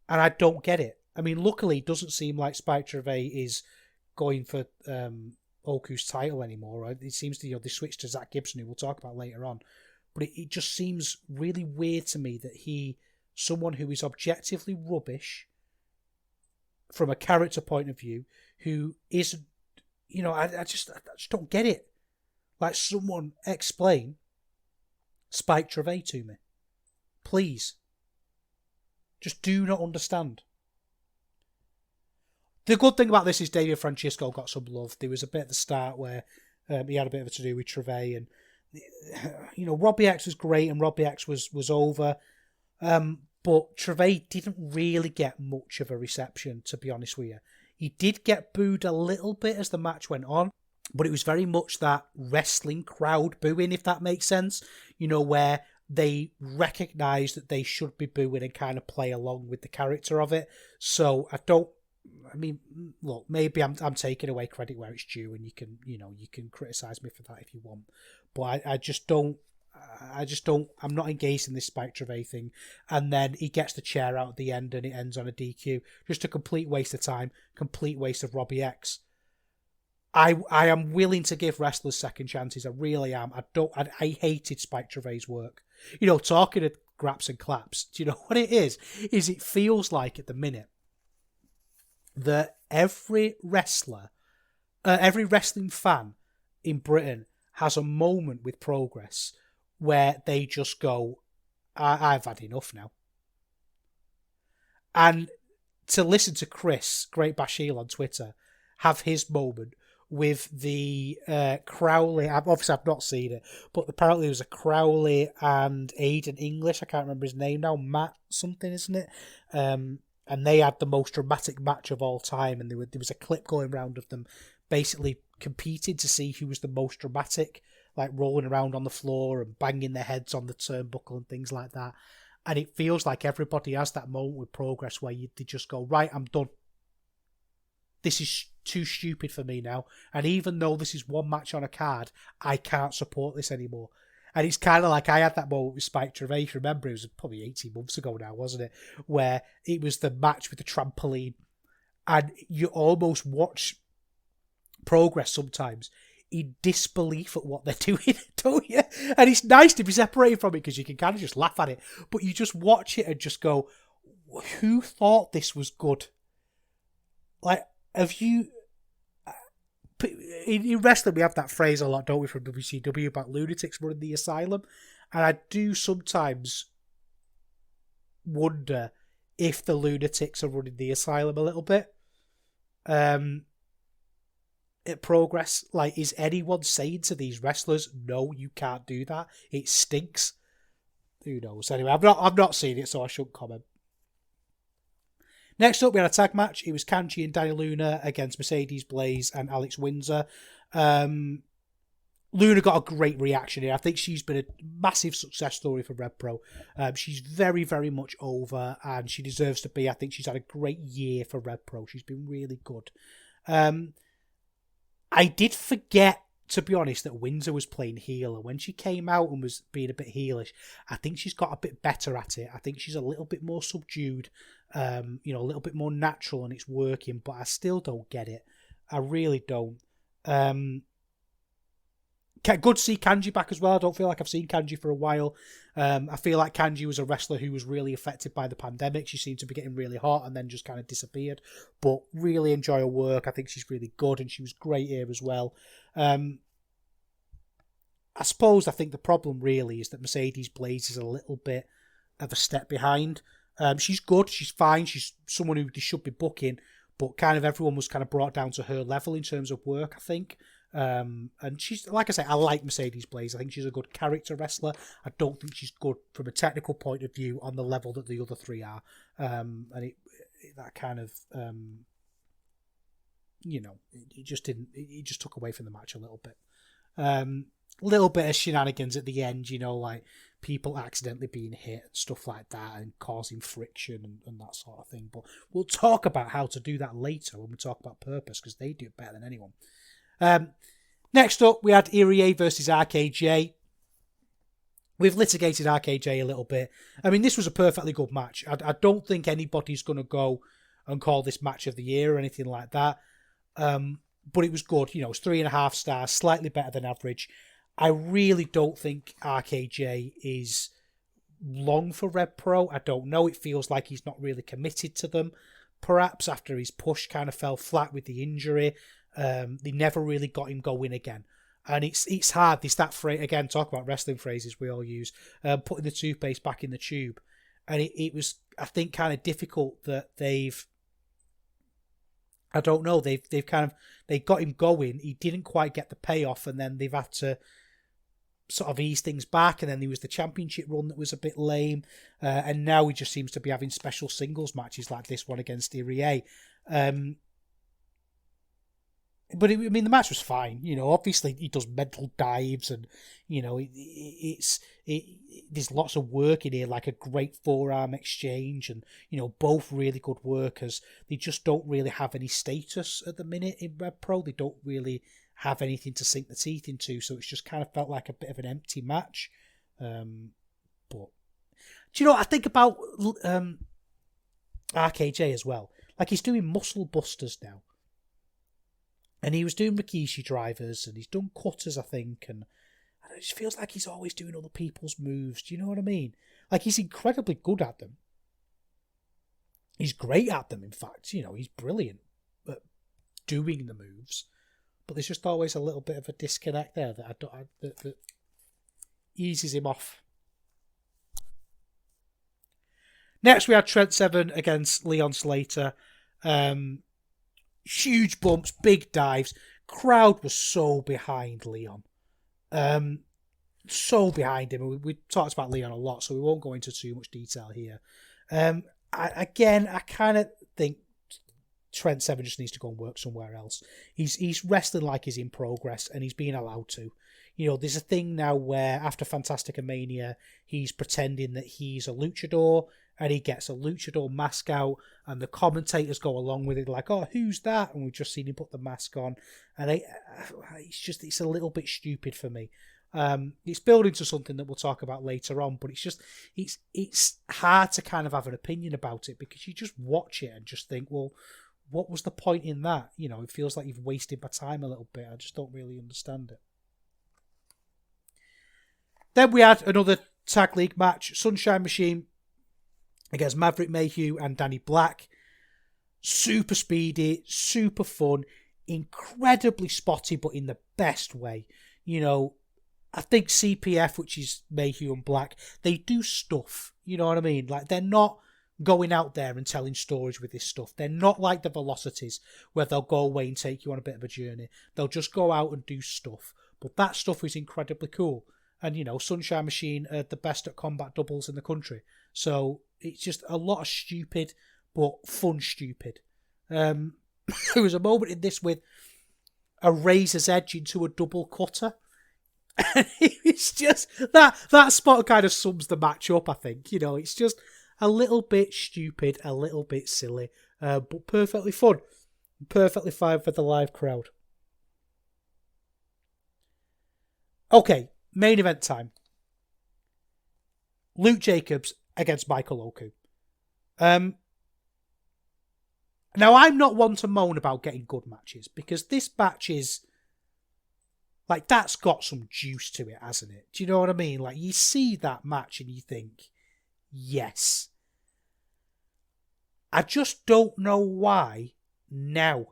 C: and I don't get it. I mean, luckily, it doesn't seem like Spike Trivet is going for Oku's title anymore. Right? It seems to they switched to Zack Gibson, who we'll talk about later on. But it just seems really weird to me that someone who is objectively rubbish from a character point of view, who isn't, I just don't get it. Like, someone explain Spike Trivet to me. Please. Just do not understand. The good thing about this is David Francisco got some love. There was a bit at the start where he had a bit of a to-do with Trivet, and Robbie X was great and Robbie X was over. But Trivet didn't really get much of a reception, to be honest with you. He did get booed a little bit as the match went on, but it was very much that wrestling crowd booing, if that makes sense. Where they recognise that they should be booing and kind of play along with the character of it. So look, maybe I'm taking away credit where it's due, and you can criticise me for that if you want. But I just don't. I'm not engaged in this Spike Trivet thing. And then he gets the chair out at the end, and it ends on a DQ. Just a complete waste of time. Complete waste of Robbie X. I am willing to give wrestlers second chances. I really am. I hated Spike Trivet's work. Talking to Graps and Claps. Do you know what it is? It feels like at the minute that every wrestler, every wrestling fan in Britain has a moment with Progress where they just go, I've had enough now. And to listen to Chris, Great Bashil on Twitter, have his moment with the Crowley, obviously I've not seen it, but apparently there was a Crowley and Aiden English, I can't remember his name now, Matt something, isn't it? and they had the most dramatic match of all time, and there was a clip going around of them basically competing to see who was the most dramatic, like rolling around on the floor and banging their heads on the turnbuckle and things like that. And it feels like everybody has that moment with Progress where they just go, right, I'm done. This is too stupid for me now. And even though this is one match on a card, I can't support this anymore. And it's kind of like I had that moment with Spike Gervais. Remember, it was probably 18 months ago now, wasn't it? Where it was the match with the trampoline. And you almost watch Progress sometimes in disbelief at what they're doing, don't you? And it's nice to be separated from it because you can kind of just laugh at it. But you just watch it and just go, who thought this was good? Like, have you... In wrestling, we have that phrase a lot, don't we, from WCW about lunatics running the asylum. And I do sometimes wonder if the lunatics are running the asylum a little bit. At Progress, like, is anyone saying to these wrestlers, no, you can't do that? It stinks. Who knows? Anyway, I've not seen it, so I shouldn't comment. Next up, we had a tag match. It was Kanji and Danny Luna against Mercedes Blaze and Alex Windsor. Luna got a great reaction here. I think she's been a massive success story for RevPro. She's very, very much over, and she deserves to be. I think she's had a great year for RevPro. She's been really good. I did forget, to be honest, that Windsor was playing heel, and when she came out and was being a bit heelish, I think she's got a bit better at it. I think she's a little bit more subdued, a little bit more natural, and it's working, but I still don't get it. I really don't. Good to see Kanji back as well. I don't feel like I've seen Kanji for a while. I feel like Kanji was a wrestler who was really affected by the pandemic. She seemed to be getting really hot and then just kind of disappeared. But really enjoy her work. I think she's really good, and she was great here as well. I think the problem really is that Mercedes Blaze is a little bit of a step behind. She's good. She's fine. She's someone who they should be booking, but kind of everyone was kind of brought down to her level in terms of work, I think. And she's, like I say, I like Mercedes Blaze. I think she's a good character wrestler. I don't think she's good from a technical point of view on the level that the other three are. And it just took away from the match a little bit. Little bit of shenanigans at the end, like people accidentally being hit and stuff like that and causing friction and that sort of thing. But we'll talk about how to do that later when we talk about Purpose, because they do it better than anyone. Next up, we had Iier versus RKJ. We've litigated RKJ a little bit. I mean, this was a perfectly good match. I don't think anybody's going to go and call this match of the year or anything like that. But it was good. It's 3.5 stars, slightly better than average. I really don't think RKJ is long for RevPro. I don't know. It feels like he's not really committed to them. Perhaps after his push kind of fell flat with the injury. They never really got him going again. And it's hard. It's that phrase, again, talk about wrestling phrases we all use, putting the toothpaste back in the tube. And it was, I think, kind of difficult that they got him going. He didn't quite get the payoff, and then they've had to sort of ease things back. And then there was the championship run that was a bit lame. And now he just seems to be having special singles matches like this one against Iier. But the match was fine. Obviously he does mental dives, and there's lots of work in here, like a great forearm exchange, and both really good workers. They just don't really have any status at the minute in RevPro. They don't really have anything to sink the teeth into, so it's just kind of felt like a bit of an empty match. But do you know what I think about RKJ as well? Like, he's doing muscle busters now. And he was doing Rikishi drivers, and he's done cutters, I think, and it just feels like he's always doing other people's moves. Do you know what I mean? Like, he's incredibly good at them. He's great at them, in fact. He's brilliant at doing the moves. But there's just always a little bit of a disconnect there that eases him off. Next, we had Trent Seven against Leon Slater. Huge bumps, big dives. Crowd was so behind Leon. So behind him. We talked about Leon a lot, so we won't go into too much detail here. I kind of think Trent Seven just needs to go and work somewhere else. He's wrestling like he's in progress, and he's being allowed to. There's a thing now where after Fantastica Mania, he's pretending that he's a luchador, and he gets a luchador mask out, and the commentators go along with it like, oh, who's that? And we've just seen him put the mask on, and it's a little bit stupid for me. It's building to something that we'll talk about later on, but it's hard to kind of have an opinion about it because you just watch it and just think, well, what was the point in that? It feels like you've wasted my time a little bit. I just don't really understand it. Then we had another tag league match, Sunshine Machine against Maverick Mayhew and Danny Black. Super speedy, super fun, incredibly spotty, but in the best way. I think CPF, which is Mayhew and Black, they do stuff. You know what I mean? Like, they're not going out there and telling stories with this stuff. They're not like the Velocities, where they'll go away and take you on a bit of a journey. They'll just go out and do stuff. But that stuff is incredibly cool. And, Sunshine Machine are the best at combat doubles in the country. So it's just a lot of stupid, but fun stupid. There was a moment in this with a razor's edge into a double cutter. And it's just that spot kind of sums the match up, I think. It's just a little bit stupid, a little bit silly, but perfectly fun. Perfectly fine for the live crowd. Okay, main event time. Luke Jacobs against Michael Loku. Now, I'm not one to moan about getting good matches, because this match is... like, that's got some juice to it, hasn't it? Do you know what I mean? Like, you see that match and you think, yes. I just don't know why now.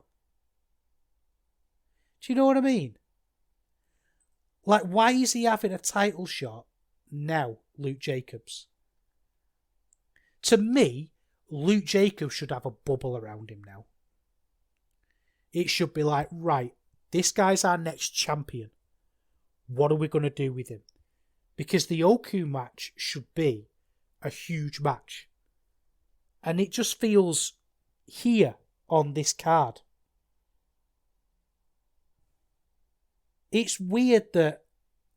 C: Do you know what I mean? Like, why is he having a title shot now, Luke Jacobs? To me, Luke Jacobs should have a bubble around him now. It should be like, right, this guy's our next champion. What are we going to do with him? Because the Oku match should be a huge match. And it just feels here on this card. It's weird that,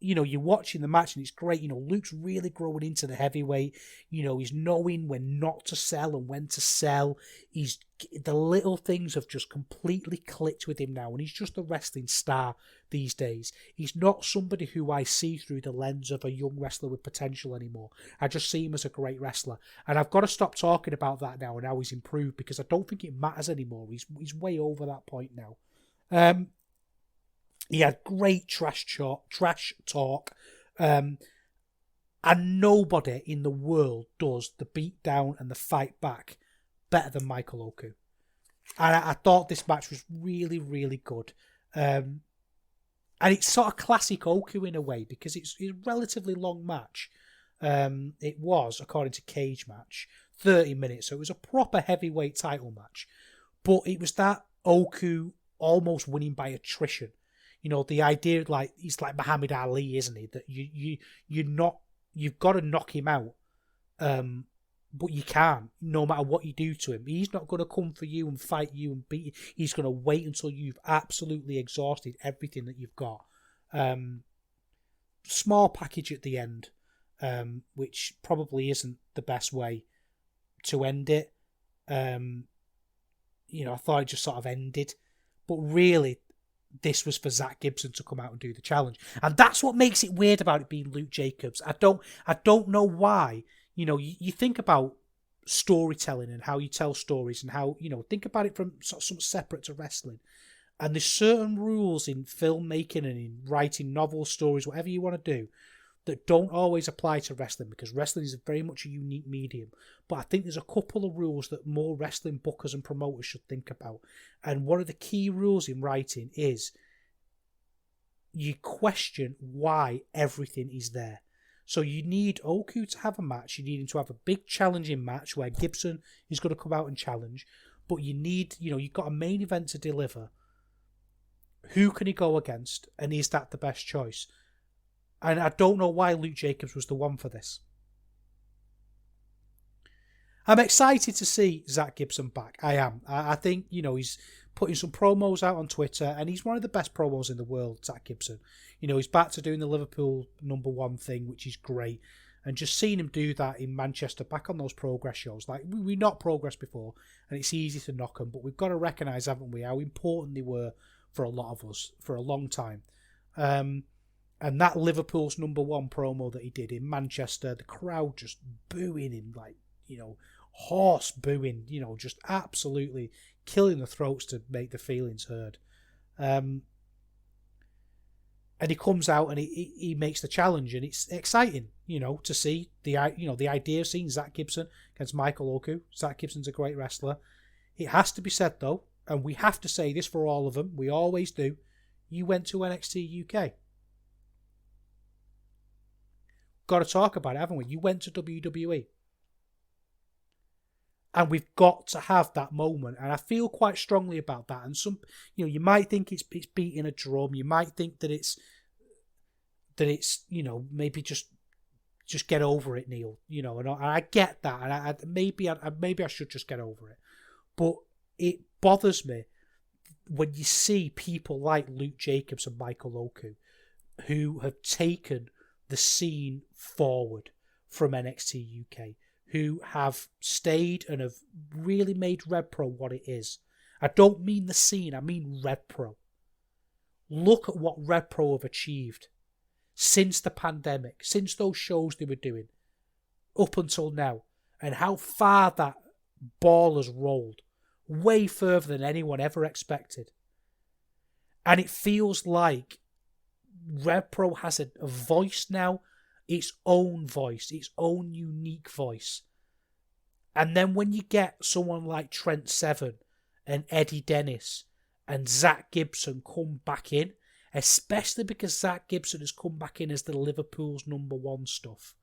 C: you're watching the match and it's great. Luke's really growing into the heavyweight. He's knowing when not to sell and when to sell. The little things have just completely clicked with him now, and he's just a wrestling star these days. He's not somebody who I see through the lens of a young wrestler with potential anymore. I just see him as a great wrestler. And I've got to stop talking about that now and how he's improved, because I don't think it matters anymore. He's way over that point now. He had great trash talk. And nobody in the world does the beat down and the fight back better than Michael Oku. And I thought this match was really, really good. And it's sort of classic Oku in a way, because it's a relatively long match. It was, according to Cage Match, 30 minutes. So it was a proper heavyweight title match. But it was that Oku almost winning by attrition. The idea, like, he's like Muhammad Ali, isn't he? That you've got to knock him out, but you can't, no matter what you do to him. He's not going to come for you and fight you and beat you. He's going to wait until you've absolutely exhausted everything that you've got. Small package at the end, which probably isn't the best way to end it. I thought it just sort of ended, but really, this was for Zack Gibson to come out and do the challenge. And that's what makes it weird about it being Luke Jacobs. I don't know why. You think about storytelling and how you tell stories and how, think about it from something separate to wrestling. And there's certain rules in filmmaking and in writing novel stories, whatever you want to do, that don't always apply to wrestling, because wrestling is very much a unique medium. But I think there's a couple of rules that more wrestling bookers and promoters should think about. And one of the key rules in writing is you question why everything is there. So you need Oku to have a match. You need him to have a big challenging match where Gibson is going to come out and challenge. But you need, you've got a main event to deliver. Who can he go against? And is that the best choice? And I don't know why Luke Jacobs was the one for this. I'm excited to see Zack Gibson back. I am. I think, he's putting some promos out on Twitter, and he's one of the best promos in the world, Zack Gibson. He's back to doing the Liverpool #1 thing, which is great. And just seeing him do that in Manchester, back on those Progress shows, like we not Progress before, and it's easy to knock them, but we've got to recognise, haven't we, how important they were for a lot of us for a long time. And that Liverpool's #1 promo that he did in Manchester, the crowd just booing him, like, hoarse booing, just absolutely killing the throats to make the feelings heard. And he comes out and he makes the challenge, and it's exciting, to see the idea of seeing Zack Gibson against Michael Loku. Zack Gibson's a great wrestler. It has to be said though, and we have to say this for all of them, we always do, you went to NXT UK. Got to talk about it, haven't we? You went to WWE. And we've got to have that moment. And I feel quite strongly about that. And some, you might think it's beating a drum. You might think that it's maybe just get over it, Neil. And I get that. And maybe I should just get over it. But it bothers me when you see people like Luke Jacobs and Michael Loku who have taken the scene forward from NXT UK, who have stayed and have really made RevPro what it is. I don't mean the scene, I mean RevPro. Look at what RevPro have achieved since the pandemic, since those shows they were doing, up until now, and how far that ball has rolled, way further than anyone ever expected. And it feels like RevPro has a voice now, its own voice, its own unique voice. And then when you get someone like Trent Seven and Eddie Dennis and Zack Gibson come back in, especially because Zack Gibson has come back in as the Liverpool's #1 stuff,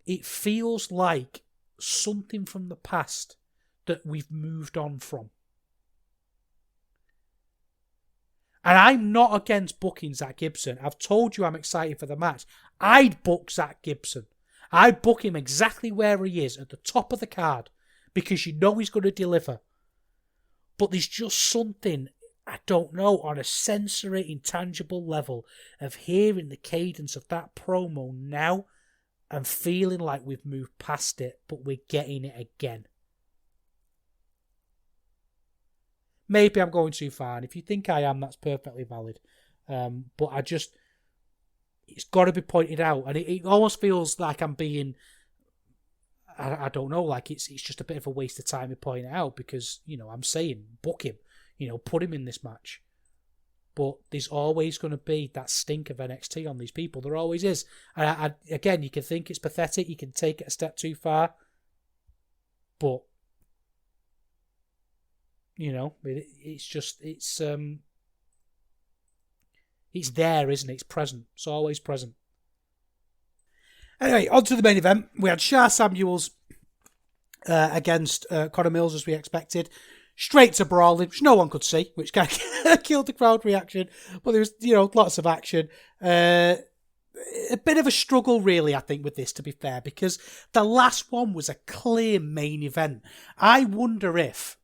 C: it feels like something from the past that we've moved on from. And I'm not against booking Zack Gibson. I've told you I'm excited for the match. I'd book Zack Gibson. I'd book him exactly where he is, at the top of the card, because he's going to deliver. But there's just something, I don't know, on a sensory, intangible level of hearing the cadence of that promo now and feeling like we've moved past it, but we're getting it again. Maybe I'm going too far, and if you think I am, that's perfectly valid. But it's got to be pointed out, and it almost feels like I'm being, I don't know, like it's just a bit of a waste of time to point it out, because, I'm saying, book him, put him in this match. But there's always going to be that stink of NXT on these people. There always is. And again, you can think it's pathetic, you can take it a step too far, but it's there, isn't it? It's present. It's always present. Anyway, on to the main event. We had Shah Samuels against Conor Mills, as we expected. Straight to brawling, which no one could see, which kind of killed the crowd reaction. But there was, lots of action. A bit of a struggle, really, I think, with this, to be fair, because the last one was a clear main event. I wonder if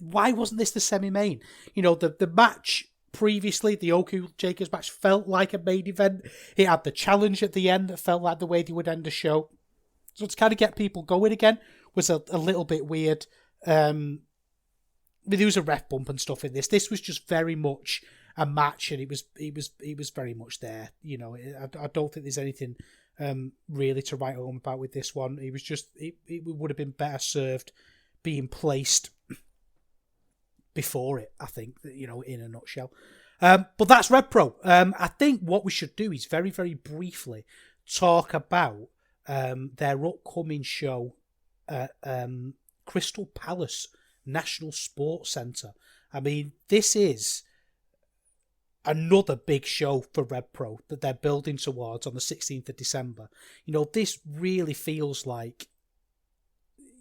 C: why wasn't this the semi-main? The match previously, the Oku Jacobs match, felt like a main event. It had the challenge at the end that felt like the way they would end a show. So to kind of get people going again was a little bit weird. There was a ref bump and stuff in this. This was just very much a match, and it was very much there. I don't think there's anything really to write home about with this one. It was just it would have been better served being placed before it, I think, in a nutshell. But that's RevPro. I think what we should do is very, very briefly talk about their upcoming show at Crystal Palace National Sports Centre. This is another big show for RevPro that they're building towards on the 16th of December. This really feels like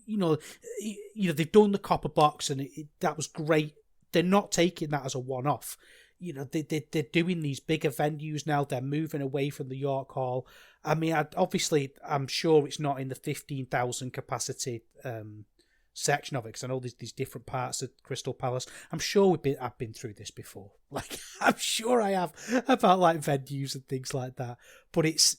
C: they've done the copper box, and that was great. They're not taking that as a one-off. they're doing these bigger venues now. They're moving away from the York Hall. I mean, I'm sure it's not in the 15,000 capacity section of it, because I know there's these different parts of Crystal Palace. I'm sure I've been through this before. Like, I'm sure I have, about like venues and things like that. But it's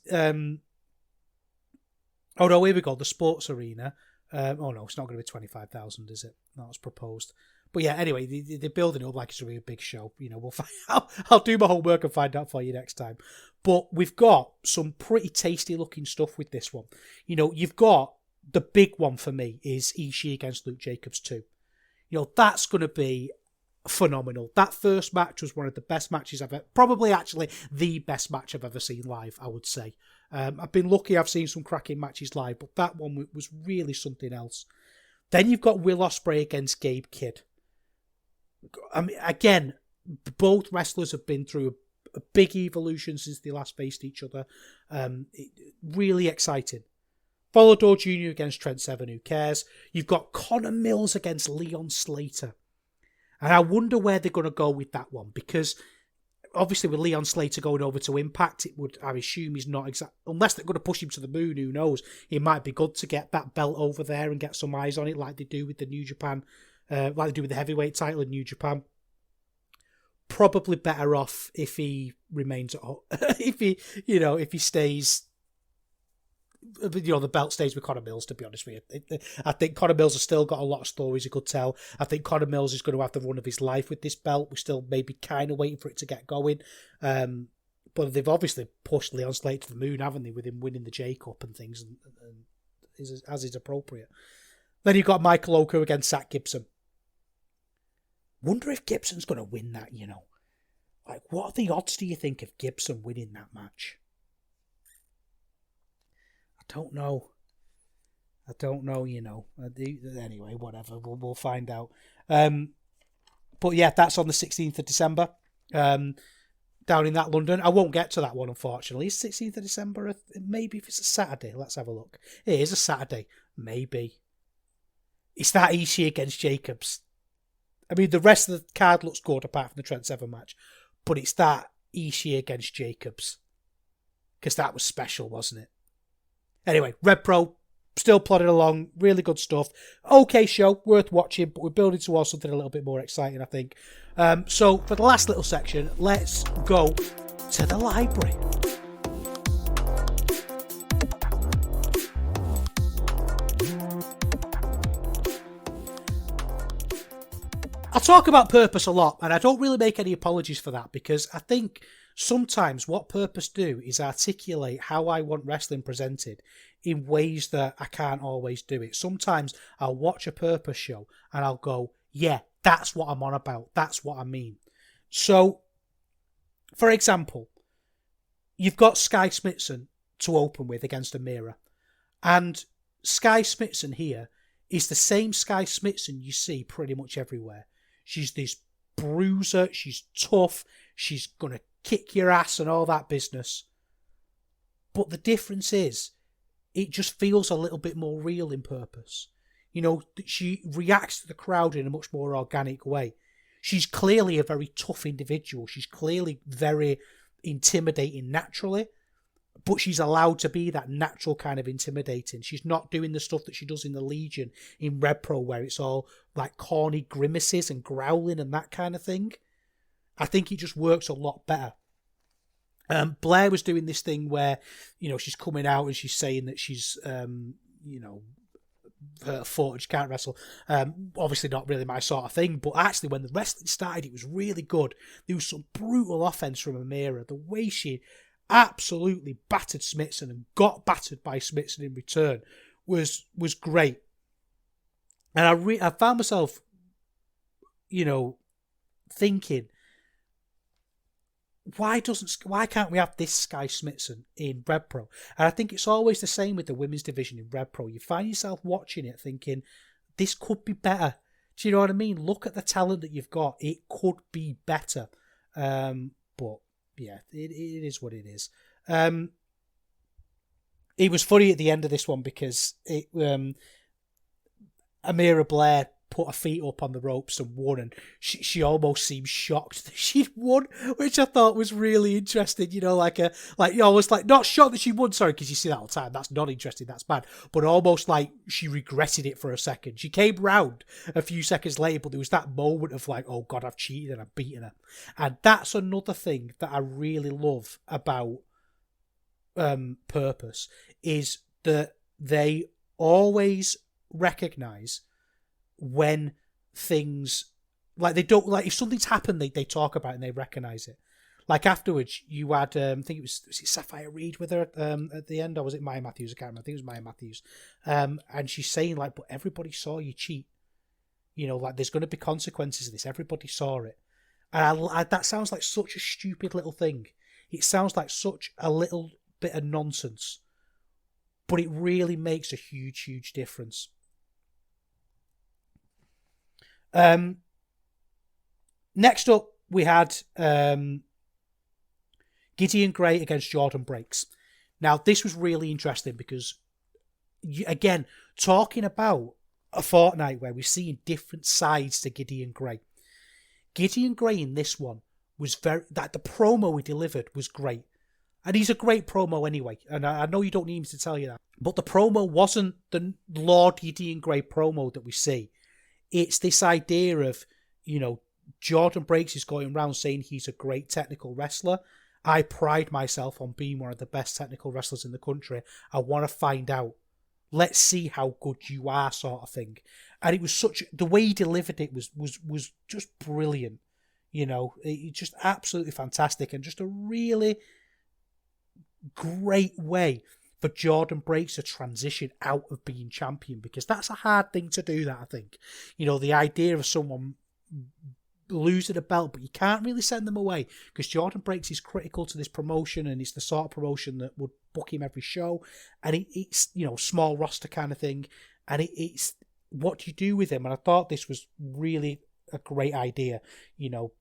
C: oh no, here we go. The sports arena. Oh no, it's not going to be 25,000, is it? That was proposed. But yeah, anyway, they're building it up like it's going to be a big show. We'll find out. I'll do my homework and find out for you next time. But we've got some pretty tasty looking stuff with this one. You've got the big one for me is Ishii against Luke Jacobs 2. That's going to be phenomenal. That first match was one of the best matches I've ever, probably actually the best match I've ever seen live, I would say. I've been lucky, I've seen some cracking matches live, but that one was really something else. Then you've got Will Ospreay against Gabe Kidd. I mean, again, both wrestlers have been through a big evolution since they last faced each other. Really exciting. Volador Jr. against Trent Seven, who cares? You've got Connor Mills against Leon Slater. And I wonder where they're going to go with that one, because obviously with Leon Slater going over to Impact, I assume he's not unless they're going to push him to the moon, who knows? It might be good to get that belt over there and get some eyes on it like they do with the New Japan, like they do with the heavyweight title in New Japan. Probably better off if he remains at home. if he stays, the belt stays with Conor Mills, to be honest with you. I think Conor Mills has still got a lot of stories he could tell. I think Conor Mills is going to have the run of his life with this belt. We're still maybe kind of waiting for it to get going. But they've obviously pushed Leon Slater to the moon, haven't they, with him winning the J-Cup and things, and as is appropriate. Then you've got Michael Loku against Zack Gibson. Wonder if Gibson's going to win that, Like, what are the odds, do you think, of Gibson winning that match? I don't know, Anyway, whatever. We'll find out. But yeah, that's on the 16th of December. Down in that London. I won't get to that one, unfortunately. Is 16th of December? Maybe if it's a Saturday. Let's have a look. It is a Saturday. Maybe. It's that Ishii against Jacobs. I mean, the rest of the card looks good, apart from the Trent Seven match. But it's that Ishii against Jacobs. Because that was special, wasn't it? Anyway, RevPro, still plodding along. Really good stuff. Okay show, worth watching, but we're building towards something a little bit more exciting, I think. So, for the last little section, let's go to the library. I talk about purpose a lot, and I don't really make any apologies for that, because I think sometimes what purpose do is articulate how I want wrestling presented in ways that I can't always do it. Sometimes I'll watch a purpose show and I'll go, yeah, that's what I'm on about. That's what I mean. So, for example, you've got Sky Smithson to open with against Amira. And Sky Smithson here is the same Sky Smithson you see pretty much everywhere. She's this bruiser, she's tough, she's going to kick your ass and all that business. But the difference is, it just feels a little bit more real in purpose. She reacts to the crowd in a much more organic way. She's clearly a very tough individual. She's clearly very intimidating naturally, but she's allowed to be that natural kind of intimidating. She's not doing the stuff that she does in the Legion in RevPro, where it's all like corny grimaces and growling and that kind of thing. I think it just works a lot better. Blair was doing this thing where, she's coming out and she's saying that she's, her foot, she can't wrestle. Obviously not really my sort of thing, but actually when the wrestling started, it was really good. There was some brutal offense from Amira. The way she absolutely battered Smithson and got battered by Smithson in return was great. And I found myself, thinking, why can't we have this Sky Smithson in RevPro? And I think it's always the same with the women's division in RevPro. You find yourself watching it thinking, this could be better. Do you know what I mean? Look at the talent that you've got. It could be better. But yeah, it is what it is. It was funny at the end of this one because Amira Blair put her feet up on the ropes and won, and she almost seemed shocked that she'd won, which I thought was really interesting. You know, like almost like not shocked that she won. Sorry, because you see that all the time. That's not interesting. That's bad. But almost like she regretted it for a second. She came round a few seconds later, but there was that moment of like, oh God, I've cheated and I've beaten her, and that's another thing that I really love about Purpose is that they always recognize when things like they don't like if something's happened they talk about it and they recognize it. Like afterwards you had I think was it Sapphire Reed with her at the end, or was it Maya Matthews? I can't remember. I think it was Maya Matthews, and she's saying like, but everybody saw you cheat, you know, like there's going to be consequences of this, everybody saw it. And I that sounds like such a stupid little thing. It sounds like such a little bit of nonsense, but it really makes a huge difference. Next up, we had Gideon Gray against Jordan Breaks. Now, this was really interesting because, again, talking about a fortnight where we're seeing different sides to Gideon Gray. Gideon Gray in this one was the promo he delivered was great. And he's a great promo anyway. And I know you don't need me to tell you that. But the promo wasn't the Lord Gideon Gray promo that we see. It's this idea of, you know, Jordan Breaks is going around saying he's a great technical wrestler. I pride myself on being one of the best technical wrestlers in the country. I want to find out. Let's see how good you are, sort of thing. And it was the way he delivered it was just brilliant. You know, it's just absolutely fantastic and just a really great way for Jordan Breaks to transition out of being champion, because that's a hard thing to do, that I think. You know, the idea of someone losing a belt, but you can't really send them away because Jordan Breaks is critical to this promotion, and it's the sort of promotion that would book him every show, and it's, you know, small roster kind of thing, and it's what do you do with him? And I thought this was really a great idea. You know,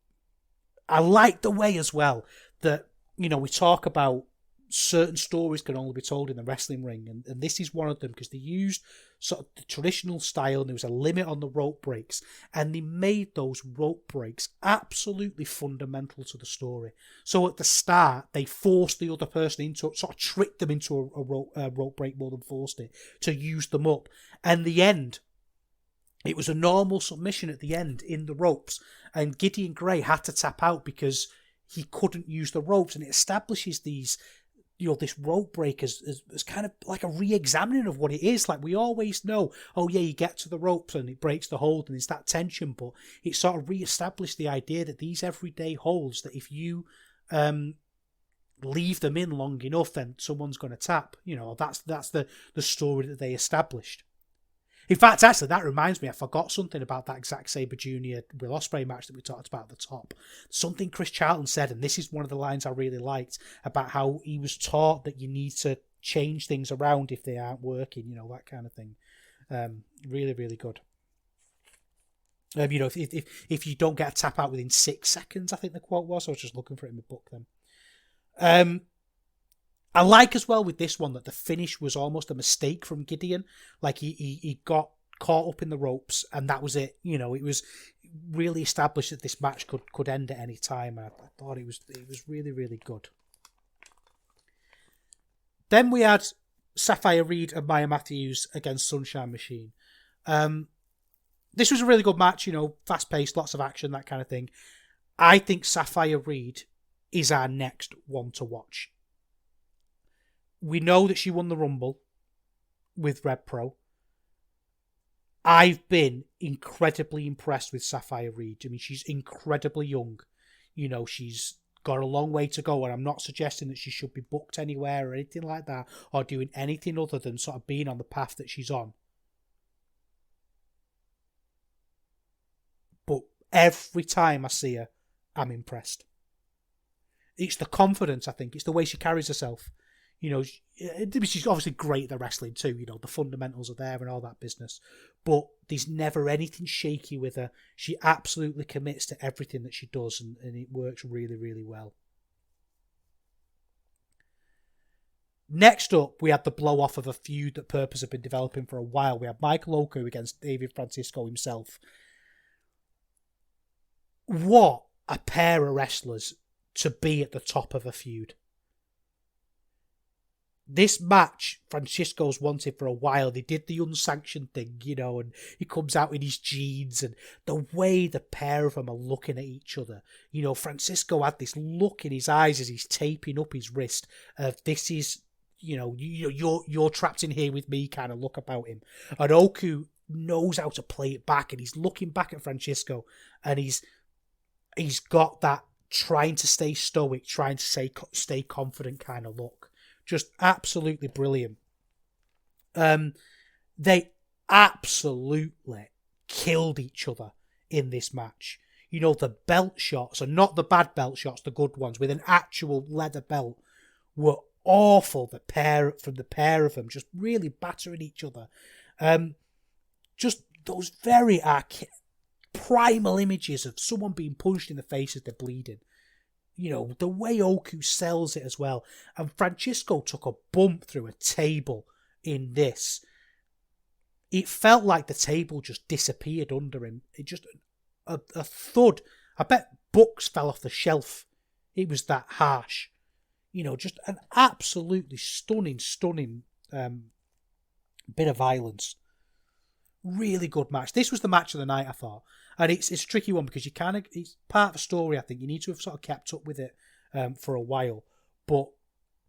C: I like the way as well that, you know, we talk about certain stories can only be told in the wrestling ring, and this is one of them, because they used sort of the traditional style and there was a limit on the rope breaks, and they made those rope breaks absolutely fundamental to the story. So at the start they forced the other person into, sort of tricked them into a rope break more than forced it, to use them up, and the end, it was a normal submission at the end in the ropes, and Gideon Gray had to tap out because he couldn't use the ropes, and it establishes these, you know, this rope break as kind of like a re-examining of what it is. Like, we always know, oh yeah, you get to the ropes and it breaks the hold and it's that tension, but it sort of re-established the idea that these everyday holds, that if you leave them in long enough, then someone's going to tap. You know, that's the story that they established. In fact, actually, that reminds me, I forgot something about that Zack Sabre Jr. Will Ospreay match that we talked about at the top. Something Chris Charlton said, and this is one of the lines I really liked, about how he was taught that you need to change things around if they aren't working, you know, that kind of thing. Really, really good. You know, if you don't get a tap out within 6 seconds, I think the quote was. I was just looking for it in the book then. I like as well with this one that the finish was almost a mistake from Gideon. Like he got caught up in the ropes and that was it. You know, it was really established that this match could end at any time. I thought it was really, really good. Then we had Sapphire Reed and Maya Matthews against Sunshine Machine. This was a really good match, you know, fast paced, lots of action, that kind of thing. I think Sapphire Reed is our next one to watch. We know that she won the Rumble with RevPro. I've been incredibly impressed with Sapphire Reed. I mean, she's incredibly young. You know, she's got a long way to go, and I'm not suggesting that she should be booked anywhere or anything like that, or doing anything other than sort of being on the path that she's on. But every time I see her, I'm impressed. It's the confidence, I think. It's the way she carries herself. You know, she's obviously great at the wrestling too. You know, the fundamentals are there and all that business. But there's never anything shaky with her. She absolutely commits to everything that she does, and it works really, really well. Next up, we had the blow-off of a feud that Purpose had been developing for a while. We had Michael Loku against David Francisco himself. What a pair of wrestlers to be at the top of a feud. This match, Francisco's wanted for a while. They did the unsanctioned thing, and he comes out in his jeans, and the way the pair of them are looking at each other. Francisco had this look in his eyes as he's taping up his wrist of this is, you're trapped in here with me kind of look about him. And Oku knows how to play it back, and he's looking back at Francisco, and he's got that trying to stay stoic, trying to stay confident kind of look. Just absolutely brilliant. They absolutely killed each other in this match. The belt shots, and not the bad belt shots, the good ones, with an actual leather belt, were awful. The pair of them, just really battering each other. Just those very primal images of someone being punched in the face as they're bleeding. The way Oku sells it as well. And Francisco took a bump through a table in this. It felt like the table just disappeared under him. It just, a thud. I bet books fell off the shelf. It was that harsh. Just an absolutely stunning bit of violence. Really good match. This was the match of the night, I thought. And it's a tricky one because it's part of a story, I think. You need to have sort of kept up with it for a while. But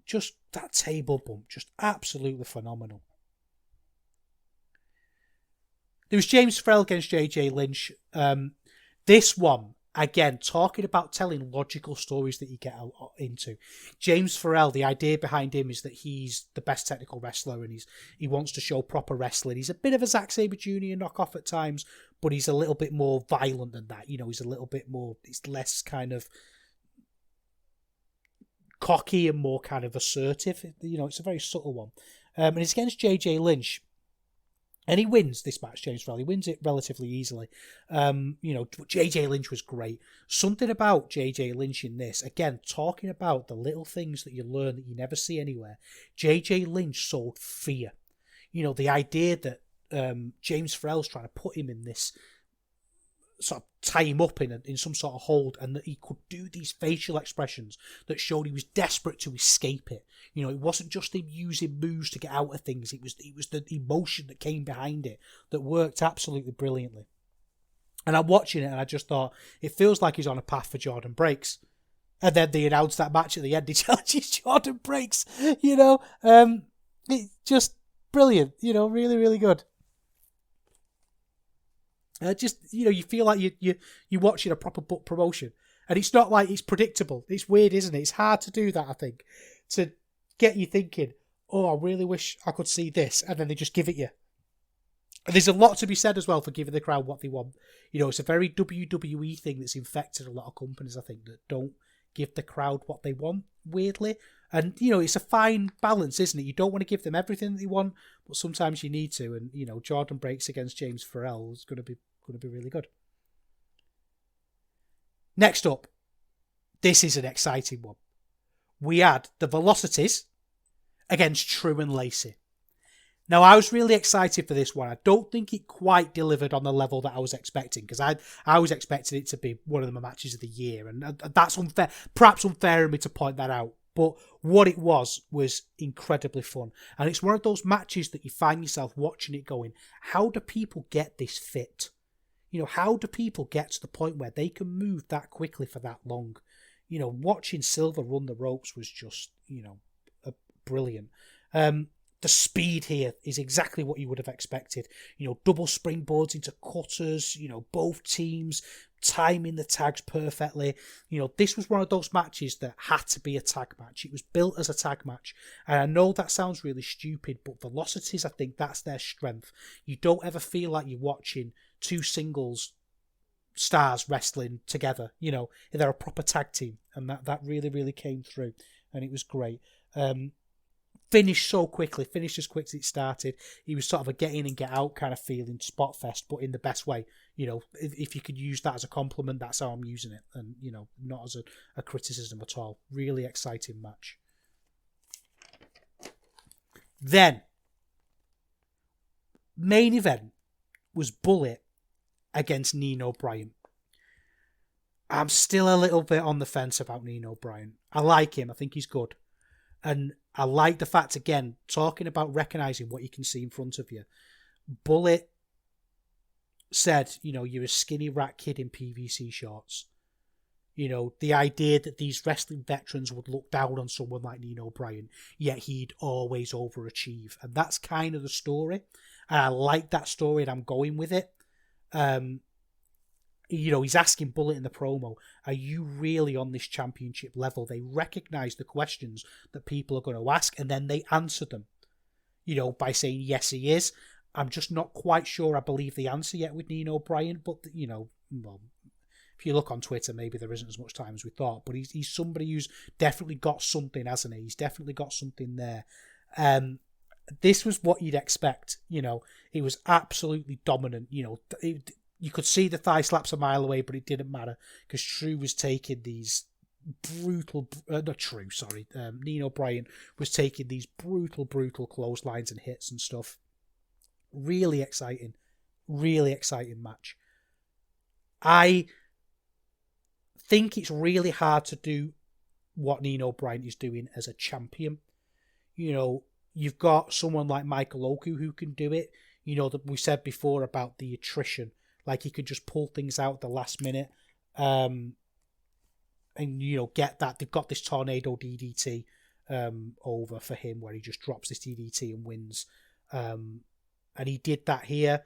C: just that table bump, just absolutely phenomenal. There was James Farrell against JJ Lynch. This one, again, talking about telling logical stories that you get into. James Farrell, the idea behind him is that he's the best technical wrestler and he wants to show proper wrestling. He's a bit of a Zack Sabre Jr. knockoff at times, but he's a little bit more violent than that. He's a little bit more, it's less kind of cocky and more kind of assertive. It's a very subtle one. And it's against JJ Lynch. And he wins this match, James Farrell. He wins it relatively easily. JJ Lynch was great. Something about JJ Lynch in this, again, talking about the little things that you learn that you never see anywhere. JJ Lynch sold fear. The idea that James Farrell's trying to put him in this, sort of tie him up in some sort of hold, and that he could do these facial expressions that showed he was desperate to escape it. It wasn't just him using moves to get out of things. It was the emotion that came behind it that worked absolutely brilliantly. And I'm watching it and I just thought, it feels like he's on a path for Jordan Breaks. And then they announced that match at the end. He challenges Jordan Breaks. It's just brilliant. Really, really good. You feel like you're watching a proper book promotion. And it's not like it's predictable. It's weird, isn't it? It's hard to do that, I think. To get you thinking, oh, I really wish I could see this. And then they just give it you. And there's a lot to be said as well for giving the crowd what they want. It's a very WWE thing that's infected a lot of companies, I think, that don't give the crowd what they want, weirdly. And, it's a fine balance, isn't it? You don't want to give them everything that they want, but sometimes you need to. And, Jordan Breaks against James Farrell is going to be really good. Next up, this is an exciting one. We had the Velocities against True and Lacey. Now, I was really excited for this one. I don't think it quite delivered on the level that I was expecting, because I was expecting it to be one of the matches of the year, and that's unfair, perhaps unfair of me to point that out. But what it was incredibly fun. And it's one of those matches that you find yourself watching it going, how do people get this fit? How do people get to the point where they can move that quickly for that long? Watching Silver run the ropes was just, brilliant. The speed here is exactly what you would have expected. Double springboards into cutters, both teams timing the tags perfectly. This was one of those matches that had to be a tag match. It was built as a tag match. And I know that sounds really stupid, but Velocities, I think that's their strength. You don't ever feel like you're watching two singles stars wrestling together. They're a proper tag team. And that really, really came through. And it was great. Finished so quickly, finished as quick as it started. He was sort of a get in and get out kind of feeling, spot fest, but in the best way. If you could use that as a compliment, that's how I'm using it, and not as a criticism at all. Really exciting match. Then, main event was Bullet against Nino Bryan. I'm still a little bit on the fence about Nino Bryan. I like him. I think he's good. And I like the fact, again, talking about recognising what you can see in front of you. Bullet said, you're a skinny rat kid in PVC shorts. The idea that these wrestling veterans would look down on someone like Nino Bryan, yet he'd always overachieve. And that's kind of the story. And I like that story and I'm going with it. He's asking Bullet in the promo, are you really on this championship level? They recognise the questions that people are going to ask and then they answer them, by saying, yes, he is. I'm just not quite sure I believe the answer yet with Nino Bryan, but, well, if you look on Twitter, maybe there isn't as much time as we thought, but he's somebody who's definitely got something, hasn't he? He's definitely got something there. This was what you'd expect, he was absolutely dominant, you could see the thigh slaps a mile away, but it didn't matter because was taking these Nino Bryan was taking these brutal clotheslines and hits and stuff. Really exciting match. I think it's really hard to do what Nino Bryan is doing as a champion. You've got someone like Michael Loku who can do it. That we said before about the attrition. Like he could just pull things out at the last minute, and get that. They've got this tornado DDT over for him, where he just drops this DDT and wins. And he did that here.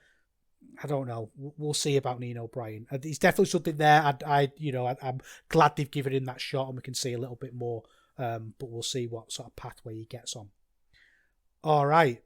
C: I don't know. We'll see about Nino Bryan. He's definitely something there. I'm glad they've given him that shot, and we can see a little bit more. But we'll see what sort of pathway he gets on. All right.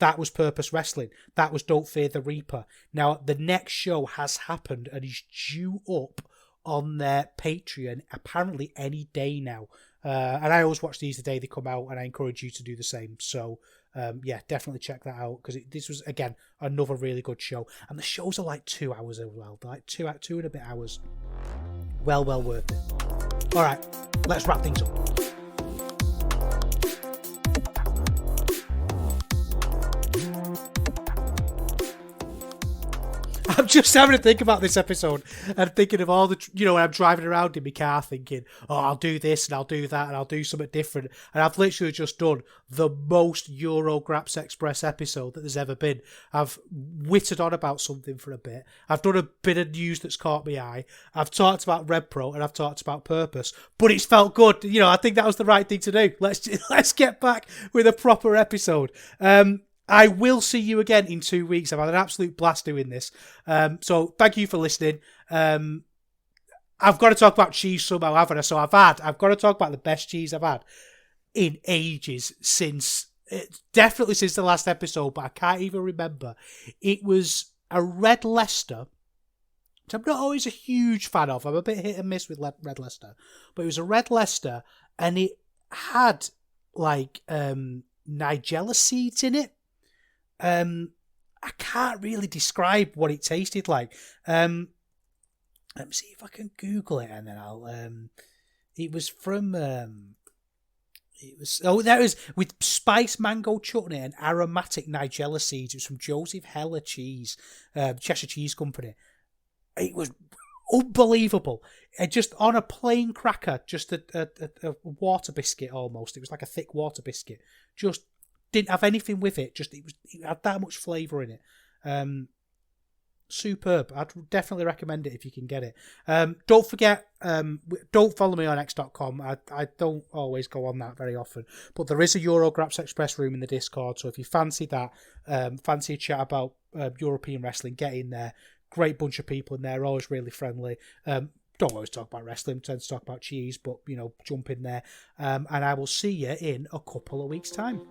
C: That was Purpose Wrestling. That was Don't Fear the Reaper. Now, the next show has happened and is due up on their Patreon apparently any day now. And I always watch these the day they come out, and I encourage you to do the same. So, definitely check that out because this was, again, another really good show. And the shows are like 2 hours as well. They're like two and a bit hours. Well worth it. All right, let's wrap things up. I'm just having to think about this episode and thinking of all the, when I'm driving around in my car thinking, I'll do this and I'll do that and I'll do something different. And I've literally just done the most Eurograps Express episode that there's ever been. I've whittled on about something for a bit. I've done a bit of news that's caught my eye. I've talked about RevPro and I've talked about Purpose, but it's felt good. I think that was the right thing to do. Let's get back with a proper episode. I will see you again in 2 weeks. I've had an absolute blast doing this. So thank you for listening. I've got to talk about cheese somehow, haven't I? So I've got to talk about the best cheese I've had in ages definitely since the last episode, but I can't even remember. It was a Red Leicester, which I'm not always a huge fan of. I'm a bit hit and miss with Red Leicester, but it was a Red Leicester and it had Nigella seeds in it. I can't really describe what it tasted like. Let me see if I can Google it, and then I'll. It was from. That was with spiced mango chutney and aromatic Nigella seeds. It was from Joseph Heller Cheese, Cheshire Cheese Company. It was unbelievable. Just on a plain cracker, just a water biscuit almost. It was like a thick water biscuit. Just didn't have anything with it. Just it had that much flavour in it. Superb. I'd definitely recommend it if you can get it. Don't forget, don't follow me on x.com. I don't always go on that very often, but there is a Eurograps Express room in the Discord, so if you fancy that, fancy a chat about European wrestling, get in there. Great bunch of people in there, always really friendly. Don't always talk about wrestling, tend to talk about cheese, but jump in there. And I will see you in a couple of weeks' time.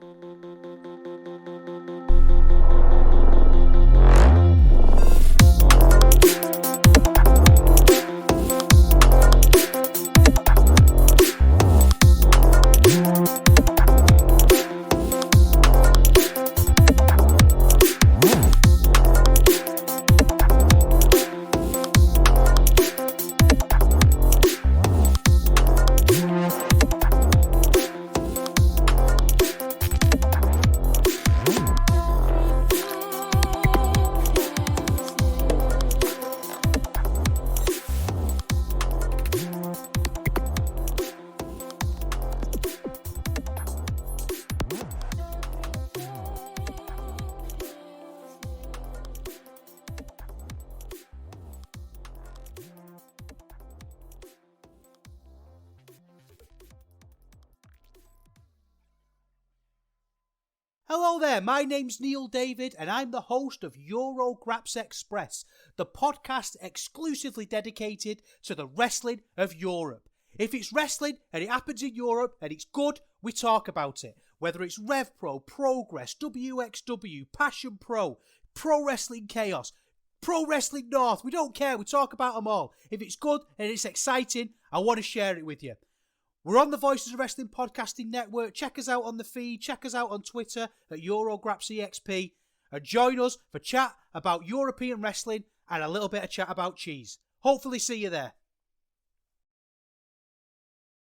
C: Hello there, my name's Neil David and I'm the host of Eurograps Express, the podcast exclusively dedicated to the wrestling of Europe. If it's wrestling and it happens in Europe and it's good, we talk about it. Whether it's RevPro, Progress, WXW, Passion Pro, Pro Wrestling Chaos, Pro Wrestling North, we don't care, we talk about them all. If it's good and it's exciting, I want to share it with you. We're on the Voices of Wrestling Podcasting Network. Check us out on the feed. Check us out on Twitter at EuroGrapsEXP. And join us for chat about European wrestling and a little bit of chat about cheese. Hopefully see you there.